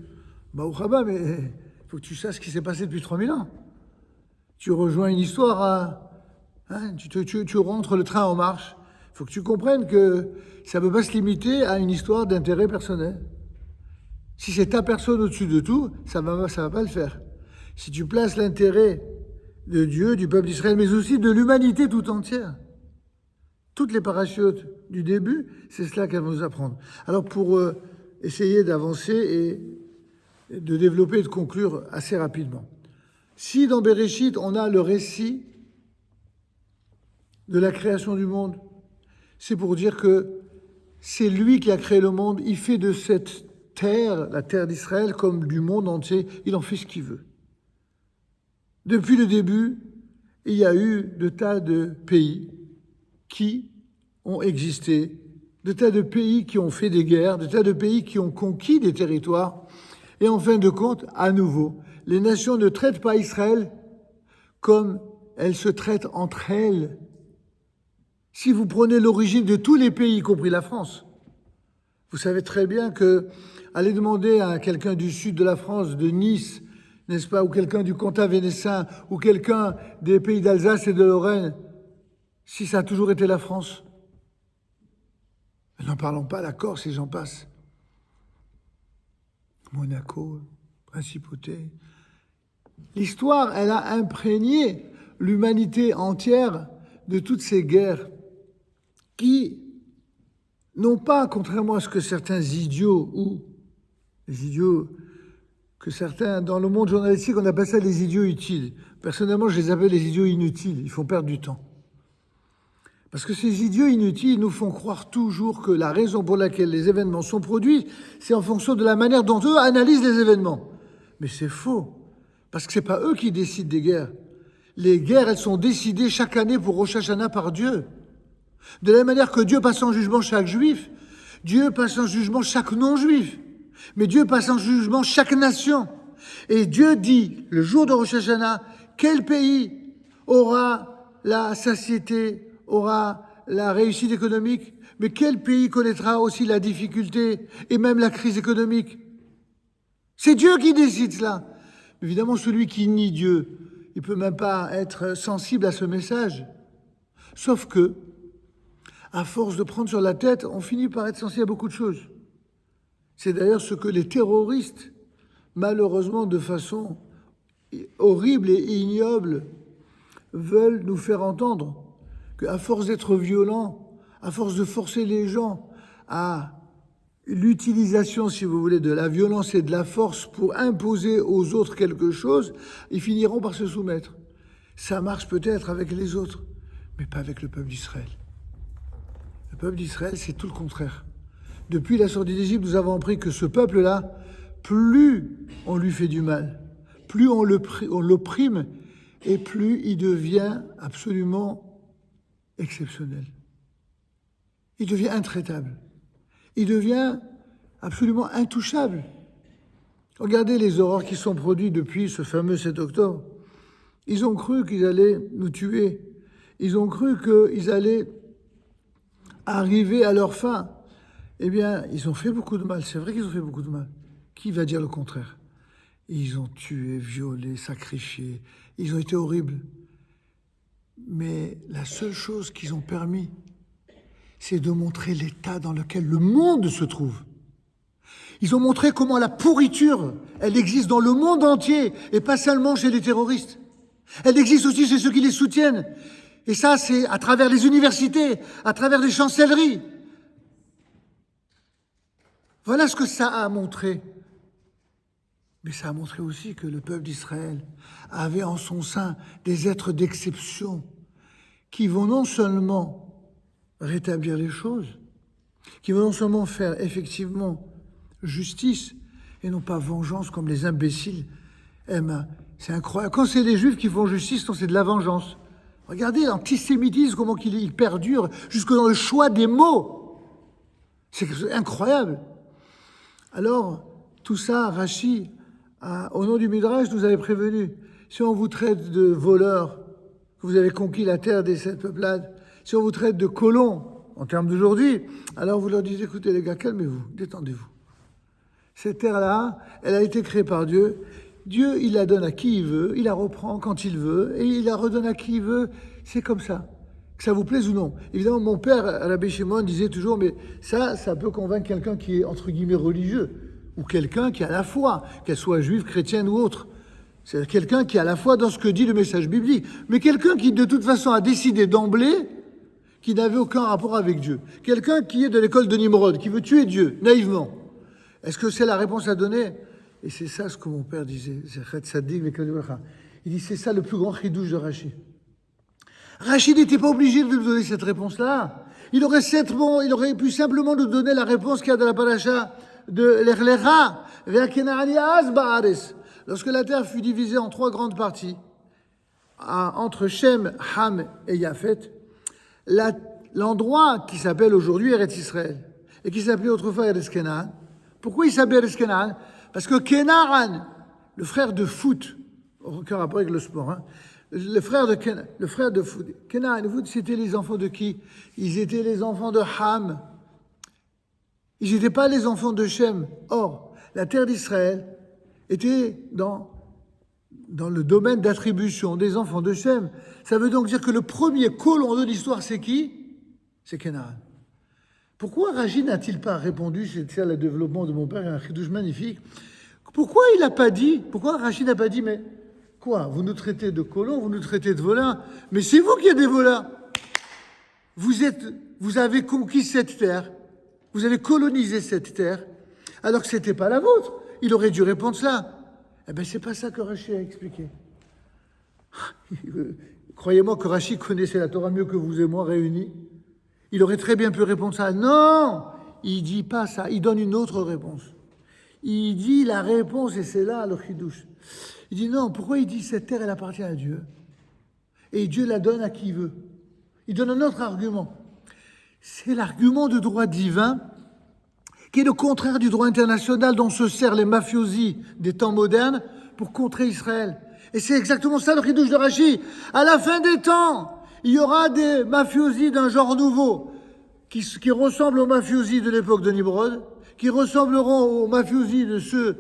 A: Bah, au Rabat, mais il faut que tu saches ce qui s'est passé depuis 3000 ans. Tu rejoins une histoire tu rentres le train en marche. Il faut que tu comprennes que ça ne peut pas se limiter à une histoire d'intérêt personnel. Si c'est ta personne au-dessus de tout, ça va pas le faire. Si tu places l'intérêt de Dieu, du peuple d'Israël, mais aussi de l'humanité tout entière, toutes les parachutes du début, c'est cela qu'elles vont nous apprendre. Alors pour essayer d'avancer et de développer et de conclure assez rapidement. Si dans Bereshit, on a le récit de la création du monde, c'est pour dire que c'est lui qui a créé le monde, il fait de cette terre, la terre d'Israël, comme du monde entier, il en fait ce qu'il veut. Depuis le début, il y a eu de tas de pays qui ont existé, de tas de pays qui ont fait des guerres, de tas de pays qui ont conquis des territoires. Et en fin de compte, à nouveau, les nations ne traitent pas Israël comme elles se traitent entre elles. Si vous prenez l'origine de tous les pays, y compris la France, vous savez très bien que aller demander à quelqu'un du sud de la France, de Nice, n'est-ce pas, ou quelqu'un du Comtat vénécin, ou quelqu'un des pays d'Alsace et de Lorraine, si ça a toujours été la France. N'en parlons pas, la Corse et j'en passe. Monaco, Principauté. L'histoire, elle a imprégné l'humanité entière de toutes ces guerres qui n'ont pas, contrairement à ce que certains idiots, ou les idiots que certains, dans le monde journalistique, on appelle ça les idiots utiles. Personnellement, je les appelle les idiots inutiles, ils font perdre du temps. Parce que ces idiots inutiles nous font croire toujours que la raison pour laquelle les événements sont produits, c'est en fonction de la manière dont eux analysent les événements. Mais c'est faux, parce que c'est pas eux qui décident des guerres. Les guerres, elles sont décidées chaque année pour Rosh Hashanah par Dieu. De la même manière que Dieu passe en jugement chaque juif, Dieu passe en jugement chaque non-juif. Mais Dieu passe en jugement chaque nation. Et Dieu dit, le jour de Rosh Hashanah, quel pays aura la satiété, aura la réussite économique, mais quel pays connaîtra aussi la difficulté et même la crise économique? C'est Dieu qui décide cela. Évidemment, celui qui nie Dieu, il ne peut même pas être sensible à ce message. Sauf que, à force de prendre sur la tête, on finit par être sensible à beaucoup de choses. C'est d'ailleurs ce que les terroristes, malheureusement de façon horrible et ignoble, veulent nous faire entendre. Qu'à force d'être violents, à force de forcer les gens à l'utilisation, si vous voulez, de la violence et de la force pour imposer aux autres quelque chose, ils finiront par se soumettre. Ça marche peut-être avec les autres, mais pas avec le peuple d'Israël. Le peuple d'Israël, c'est tout le contraire. Depuis la sortie d'Égypte, nous avons appris que ce peuple-là, plus on lui fait du mal, plus on l'opprime, et plus il devient absolument exceptionnel. Il devient intraitable. Il devient absolument intouchable. Regardez les horreurs qui sont produites depuis ce fameux 7 octobre. Ils ont cru qu'ils allaient nous tuer. Ils ont cru qu'ils allaient arriver à leur fin. Eh bien, ils ont fait beaucoup de mal. C'est vrai qu'ils ont fait beaucoup de mal. Qui va dire le contraire? Ils ont tué, violé, sacrifié. Ils ont été horribles. Mais la seule chose qu'ils ont permis, c'est de montrer l'état dans lequel le monde se trouve. Ils ont montré comment la pourriture, elle existe dans le monde entier, et pas seulement chez les terroristes. Elle existe aussi chez ceux qui les soutiennent. Et ça, c'est à travers les universités, à travers les chancelleries. Voilà ce que ça a montré. Mais ça a montré aussi que le peuple d'Israël avait en son sein des êtres d'exception qui vont non seulement rétablir les choses, qui vont non seulement faire effectivement justice et non pas vengeance comme les imbéciles aiment. C'est incroyable. Quand c'est les Juifs qui font justice, c'est de la vengeance. Regardez l'antisémitisme, comment il perdure jusque dans le choix des mots. C'est incroyable. Alors, tout ça, Rachi, au nom du Midrash, nous avait prévenu. Si on vous traite de voleurs, que vous avez conquis la terre des 7 peuplades, si on vous traite de colons, en termes d'aujourd'hui, alors vous leur dites, écoutez les gars, calmez-vous, détendez-vous. Cette terre-là, elle a été créée par Dieu. Dieu, il la donne à qui il veut, il la reprend quand il veut, et il la redonne à qui il veut. C'est comme ça, que ça vous plaise ou non. Évidemment, mon père, à l'abbé Shimon, disait toujours, mais ça peut convaincre quelqu'un qui est, entre guillemets, religieux, ou quelqu'un qui a la foi, qu'elle soit juive, chrétienne ou autre. C'est quelqu'un qui a la foi dans ce que dit le message biblique. Mais quelqu'un qui, de toute façon, a décidé d'emblée qui n'avait aucun rapport avec Dieu. Quelqu'un qui est de l'école de Nimrod, qui veut tuer Dieu, naïvement. Est-ce que c'est la réponse à donner? Et c'est ça ce que mon père disait. Il dit, c'est ça le plus grand chidouche de Rachi. Rachi n'était pas obligé de nous donner cette réponse-là. Il aurait pu simplement nous donner la réponse qu'il y a dans la paracha de l'Echlecha. Lorsque la terre fut divisée en 3 grandes parties, entre Shem, Ham et Yafet, l'endroit qui s'appelle aujourd'hui Eretz Israël et qui s'appelait autrefois Eretz Kenan. Pourquoi il s'appelait Eretz Kenan? Parce que Kenaran, le frère de foot, aucun rapport avec le sport, hein, le frère de foot, Kenan et foot, c'était les enfants de qui? Ils étaient les enfants de Ham. Ils n'étaient pas les enfants de Shem. Or, la terre d'Israël était dans le domaine d'attribution des enfants de Shem. Ça veut donc dire que le premier colon de l'histoire, c'est qui? C'est Kenan. Pourquoi Rachi n'a-t-il pas répondu? C'est ça le développement de mon père, un chidouche magnifique. Pourquoi Rachi n'a pas dit, mais quoi? Vous nous traitez de colons, vous nous traitez de voleurs, mais c'est vous qui êtes des voleurs. Vous avez conquis cette terre, vous avez colonisé cette terre, alors que ce n'était pas la vôtre. Il aurait dû répondre cela. Eh bien, c'est pas ça que Rachi a expliqué. Croyez-moi que Rachi connaissait la Torah mieux que vous et moi réunis. Il aurait très bien pu répondre ça. Non, il dit pas ça. Il donne une autre réponse. Il dit la réponse, et c'est là le chidouche. Il dit non, pourquoi il dit cette terre, elle appartient à Dieu? Et Dieu la donne à qui il veut. Il donne un autre argument. C'est l'argument de droit divin, qui est le contraire du droit international dont se servent les mafiosi des temps modernes pour contrer Israël. Et c'est exactement ça le chidouche de Rachi. À la fin des temps, il y aura des mafiosi d'un genre nouveau qui ressemblent aux mafiosi de l'époque de Nimrod, qui ressembleront aux mafiosi de ceux,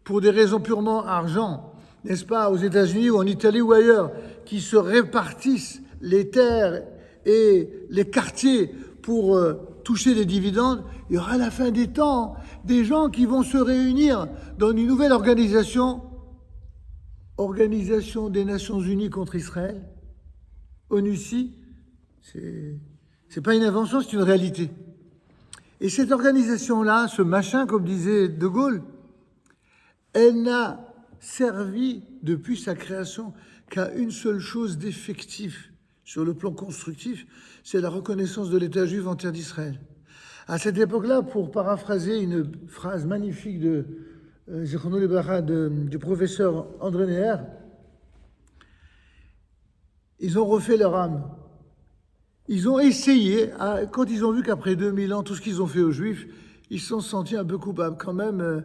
A: pour des raisons purement argent, n'est-ce pas, aux États-Unis ou en Italie ou ailleurs, qui se répartissent les terres et les quartiers pour toucher des dividendes. Il y aura à la fin des temps des gens qui vont se réunir dans une nouvelle organisation des Nations Unies contre Israël. ONUCI, c'est pas une invention, c'est une réalité. Et cette organisation-là, ce machin, comme disait De Gaulle, elle n'a servi depuis sa création qu'à une seule chose d'effectif sur le plan constructif, c'est la reconnaissance de l'État juif en terre d'Israël. À cette époque-là, pour paraphraser une phrase magnifique de Zichrono Libracha, du professeur André Neher, ils ont refait leur âme. Ils ont essayé, quand ils ont vu qu'après 2000 ans, tout ce qu'ils ont fait aux Juifs, ils se sont sentis un peu coupables. Quand même,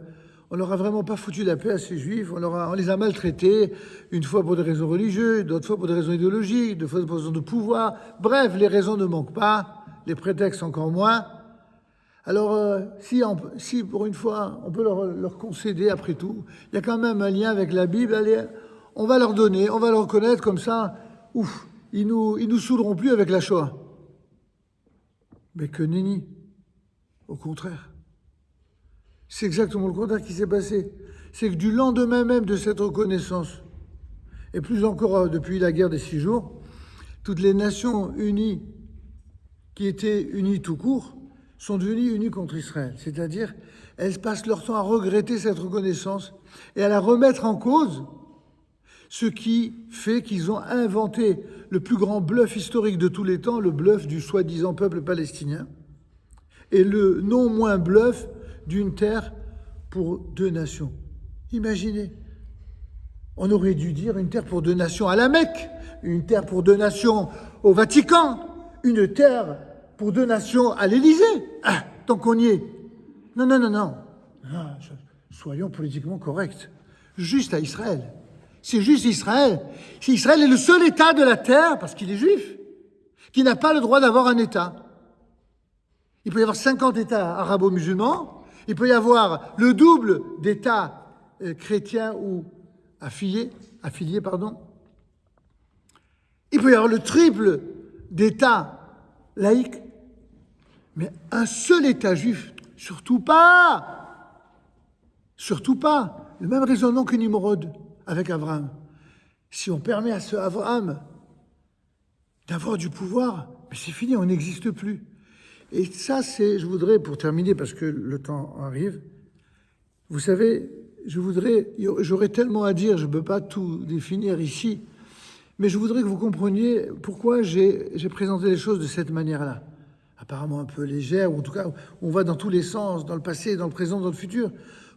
A: on leur a vraiment pas foutu la paix à ces Juifs, on les a maltraités, une fois pour des raisons religieuses, d'autres fois pour des raisons idéologiques, d'autres fois pour des raisons de pouvoir. Bref, les raisons ne manquent pas, les prétextes encore moins. Alors, si pour une fois, on peut leur concéder après tout, il y a quand même un lien avec la Bible, allez, on va leur donner, on va leur reconnaître comme ça, ouf, ils nous saouleront plus avec la Shoah. Mais que nenni, au contraire. C'est exactement le contraire qui s'est passé. C'est que du lendemain même de cette reconnaissance, et plus encore depuis la guerre des 6 jours, toutes les nations unies, qui étaient unies tout court, sont devenues unies contre Israël. C'est-à-dire, elles passent leur temps à regretter cette reconnaissance et à la remettre en cause, ce qui fait qu'ils ont inventé le plus grand bluff historique de tous les temps, le bluff du soi-disant peuple palestinien, et le non moins bluff d'une terre pour 2 nations. Imaginez, on aurait dû dire une terre pour 2 nations à la Mecque, une terre pour 2 nations au Vatican, une terre pour 2 nations à l'Élysée, tant qu'on y est. Non. Soyons politiquement corrects. Juste à Israël. C'est juste Israël. Si Israël est le seul État de la terre, parce qu'il est juif, qui n'a pas le droit d'avoir un État. Il peut y avoir 50 États arabo-musulmans, il peut y avoir le double d'États chrétiens ou affiliés. Il peut y avoir le triple d'États laïques, mais un seul État juif, surtout pas. Surtout pas. Le même raisonnement que Nimrod avec Abraham. Si on permet à ce Abraham d'avoir du pouvoir, mais c'est fini, on n'existe plus. Et ça, je voudrais, pour terminer, parce que le temps arrive, vous savez, j'aurais tellement à dire, je ne peux pas tout définir ici, mais je voudrais que vous compreniez pourquoi j'ai présenté les choses de cette manière-là. Apparemment un peu légère, ou en tout cas, on va dans tous les sens, dans le passé, dans le présent, dans le futur,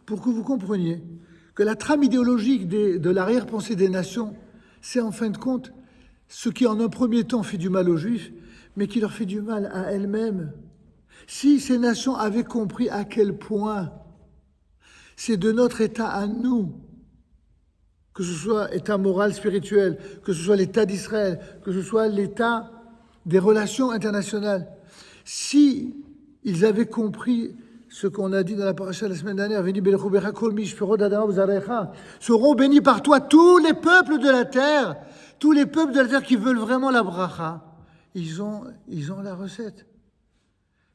A: pour que vous compreniez que la trame idéologique de l'arrière-pensée des nations, c'est en fin de compte ce qui en un premier temps fait du mal aux Juifs, mais qui leur fait du mal à elles-mêmes. Si ces nations avaient compris à quel point c'est de notre état à nous, que ce soit état moral, spirituel, que ce soit l'état d'Israël, que ce soit l'état des relations internationales, si ils avaient compris ce qu'on a dit dans la paracha la semaine dernière, seront bénis par toi tous les peuples de la terre, qui veulent vraiment la bracha. Ils ont la recette.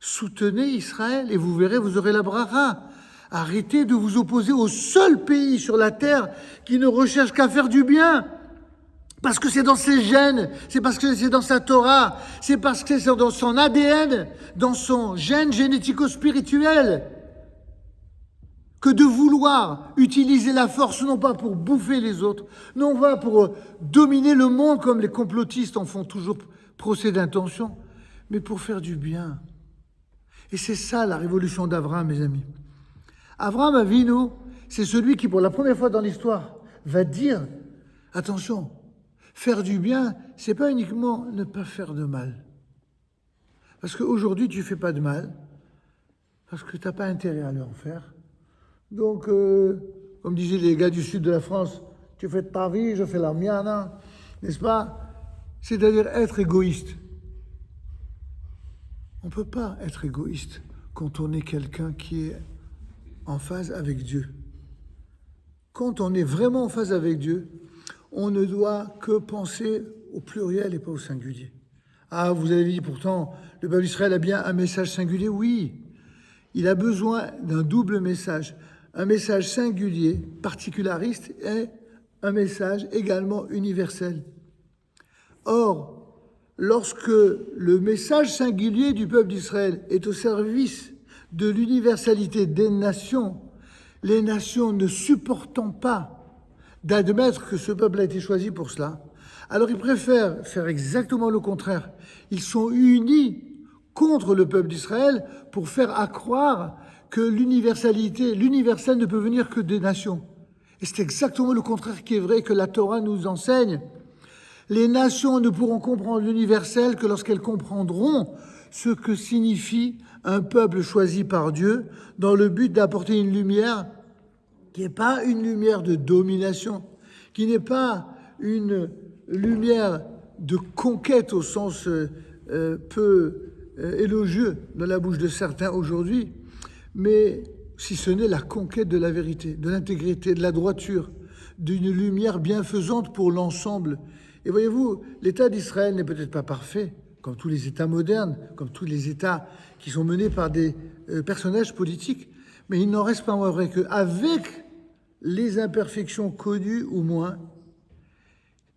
A: Soutenez Israël et vous verrez, vous aurez la bracha. Arrêtez de vous opposer au seul pays sur la terre qui ne recherche qu'à faire du bien. Parce que c'est dans ses gènes, c'est parce que c'est dans sa Torah, c'est parce que c'est dans son ADN, dans son gène génético-spirituel, que de vouloir utiliser la force non pas pour bouffer les autres, non pas pour dominer le monde comme les complotistes en font toujours procès d'intention, mais pour faire du bien. Et c'est ça la révolution d'Abraham, mes amis. Abraham Avinu, c'est celui qui, pour la première fois dans l'histoire, va dire, attention, faire du bien, c'est pas uniquement ne pas faire de mal. Parce qu'aujourd'hui, tu fais pas de mal, parce que tu n'as pas intérêt à en faire. Donc, comme disaient les gars du sud de la France, tu fais ta vie, je fais la mienne, n'est-ce pas? C'est-à-dire être égoïste. On ne peut pas être égoïste quand on est quelqu'un qui est en phase avec Dieu. Quand on est vraiment en phase avec Dieu, on ne doit que penser au pluriel et pas au singulier. Ah, vous avez dit pourtant, le peuple d'Israël a bien un message singulier. Oui, il a besoin d'un double message. Un message singulier, particulariste, et un message également universel. Or, lorsque le message singulier du peuple d'Israël est au service de l'universalité des nations, les nations ne supportant pas d'admettre que ce peuple a été choisi pour cela, alors ils préfèrent faire exactement le contraire. Ils sont unis contre le peuple d'Israël pour faire accroire que l'universel ne peut venir que des nations. Et c'est exactement le contraire qui est vrai que la Torah nous enseigne. Les nations ne pourront comprendre l'universel que lorsqu'elles comprendront ce que signifie un peuple choisi par Dieu dans le but d'apporter une lumière qui n'est pas une lumière de domination, qui n'est pas une lumière de conquête au sens peu élogieux dans la bouche de certains aujourd'hui, mais si ce n'est la conquête de la vérité, de l'intégrité, de la droiture, d'une lumière bienfaisante pour l'ensemble. Et voyez-vous, l'État d'Israël n'est peut-être pas parfait, comme tous les États modernes, comme tous les États qui sont menés par des personnages politiques, mais il n'en reste pas moins vrai qu'avec les imperfections connues ou moins,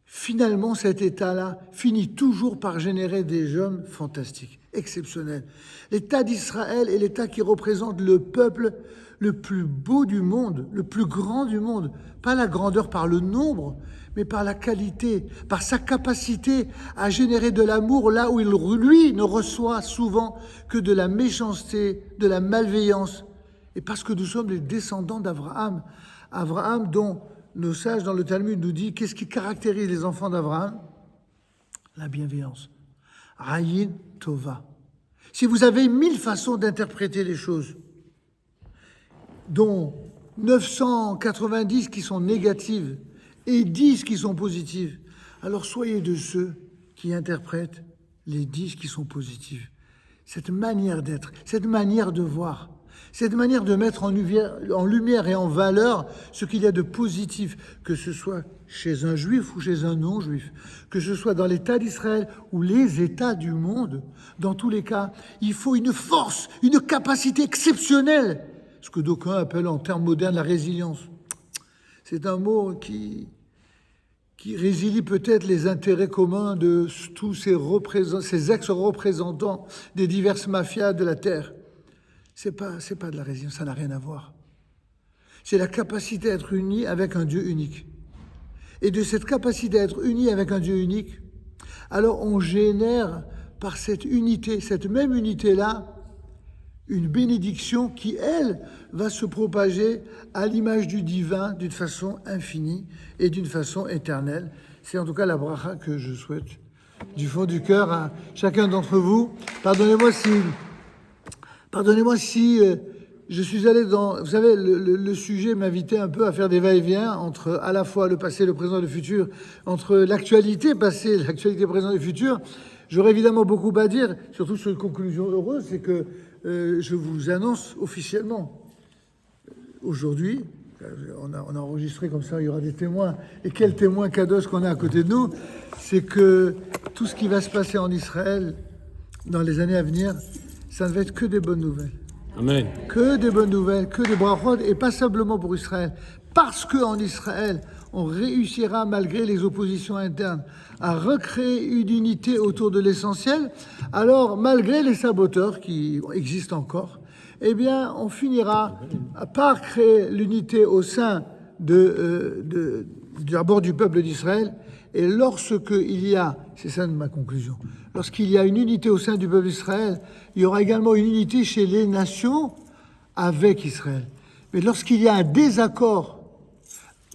A: finalement, cet État-là finit toujours par générer des hommes fantastiques, exceptionnels. L'État d'Israël est l'État qui représente le peuple le plus beau du monde, le plus grand du monde. Pas la grandeur par le nombre, mais par la qualité, par sa capacité à générer de l'amour là où il, lui, ne reçoit souvent que de la méchanceté, de la malveillance. Et parce que nous sommes les descendants d'Abraham, Abraham dont nos sages dans le Talmud nous disent qu'est-ce qui caractérise les enfants d'Abraham? La bienveillance. Rayin Tova. Si vous avez 1000 façons d'interpréter les choses, dont 990 qui sont négatives et 10 qui sont positives, alors soyez de ceux qui interprètent les 10 qui sont positives. Cette manière d'être, cette manière de voir, cette manière de mettre en lumière et en valeur ce qu'il y a de positif, que ce soit chez un juif ou chez un non-juif, que ce soit dans l'État d'Israël ou les États du monde, dans tous les cas, il faut une force, une capacité exceptionnelle, ce que d'aucuns appellent en termes modernes la résilience. C'est un mot qui résilie peut-être les intérêts communs de tous ces ex-représentants des diverses mafias de la terre. C'est pas de la résilience, ça n'a rien à voir. C'est la capacité à être uni avec un Dieu unique. Et de cette capacité à être uni avec un Dieu unique, alors on génère par cette unité, cette même unité-là, une bénédiction qui, elle, va se propager à l'image du divin d'une façon infinie et d'une façon éternelle. C'est en tout cas la bracha que je souhaite du fond du cœur à chacun d'entre vous. Pardonnez-moi si je suis allé dans... Vous savez, le sujet m'invitait un peu à faire des va-et-vient entre à la fois le passé, le présent et le futur, entre l'actualité passée, l'actualité présente et le futur. J'aurais évidemment beaucoup à dire, surtout sur une conclusion heureuse, c'est que je vous annonce officiellement, aujourd'hui, on a enregistré comme ça, il y aura des témoins, et quel témoin kadosh qu'on a à côté de nous, c'est que tout ce qui va se passer en Israël dans les années à venir, ça ne va être que des bonnes nouvelles.
B: Amen.
A: Que des bonnes nouvelles, que des brachot, et pas simplement pour Israël. Parce qu'en Israël, on réussira, malgré les oppositions internes, à recréer une unité autour de l'essentiel, alors malgré les saboteurs qui existent encore, eh bien, on finira par créer l'unité au sein d'abord du peuple d'Israël. Et lorsqu'il y a, c'est ça ma conclusion, lorsqu'il y a une unité au sein du peuple d'Israël, il y aura également une unité chez les nations avec Israël. Mais lorsqu'il y a un désaccord,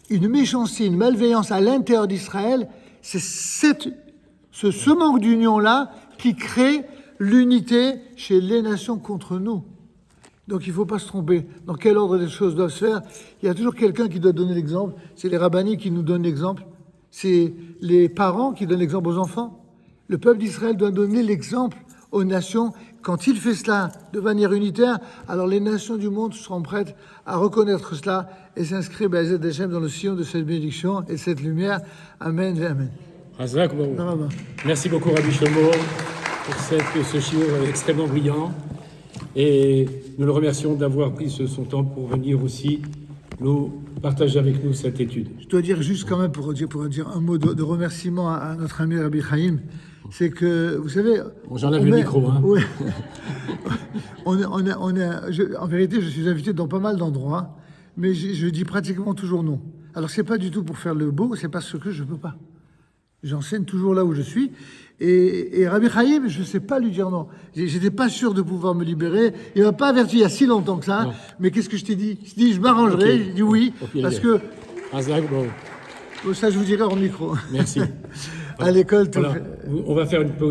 A: une méchanceté, une malveillance à l'intérieur d'Israël, c'est ce manque d'union-là qui crée l'unité chez les nations contre nous. Donc il ne faut pas se tromper. Dans quel ordre les choses doivent se faire? Il y a toujours quelqu'un qui doit donner l'exemple. C'est les rabbinés qui nous donnent l'exemple. C'est les parents qui donnent l'exemple aux enfants. Le peuple d'Israël doit donner l'exemple aux nations. Quand il fait cela de manière unitaire, alors les nations du monde seront prêtes à reconnaître cela et s'inscrire Be'ezrat Hashem dans le sillon de cette bénédiction et cette lumière. Amen et Amen.
B: Merci beaucoup Rabbi Shlomo pour ce shiur extrêmement brillant. Et nous le remercions d'avoir pris son temps pour venir aussi nous partager avec nous cette étude.
A: Je dois dire juste quand même, pour dire un mot de remerciement à notre ami Rabbi Chaim, c'est que, vous savez...
B: J'enlève le micro, hein.
A: Ouais, en vérité, je suis invité dans pas mal d'endroits, mais je dis pratiquement toujours non. Alors, c'est pas du tout pour faire le beau, c'est parce que je peux pas. J'enseigne toujours là où je suis, Et Rabbi Chaim, je ne sais pas lui dire non. J'étais pas sûr de pouvoir me libérer. Il m'a pas averti il y a si longtemps que ça.
B: Non.
A: Mais qu'est-ce que je t'ai dit? Je t'ai dit, je m'arrangerai.
B: Ok.
A: J'ai dit oui,
B: Ok.
A: parce que
B: Hazak, bon,
A: ça, je vous dirai hors micro.
B: merci.
A: À l'école, tout
B: Voilà.
A: fait.
B: On va faire une pause.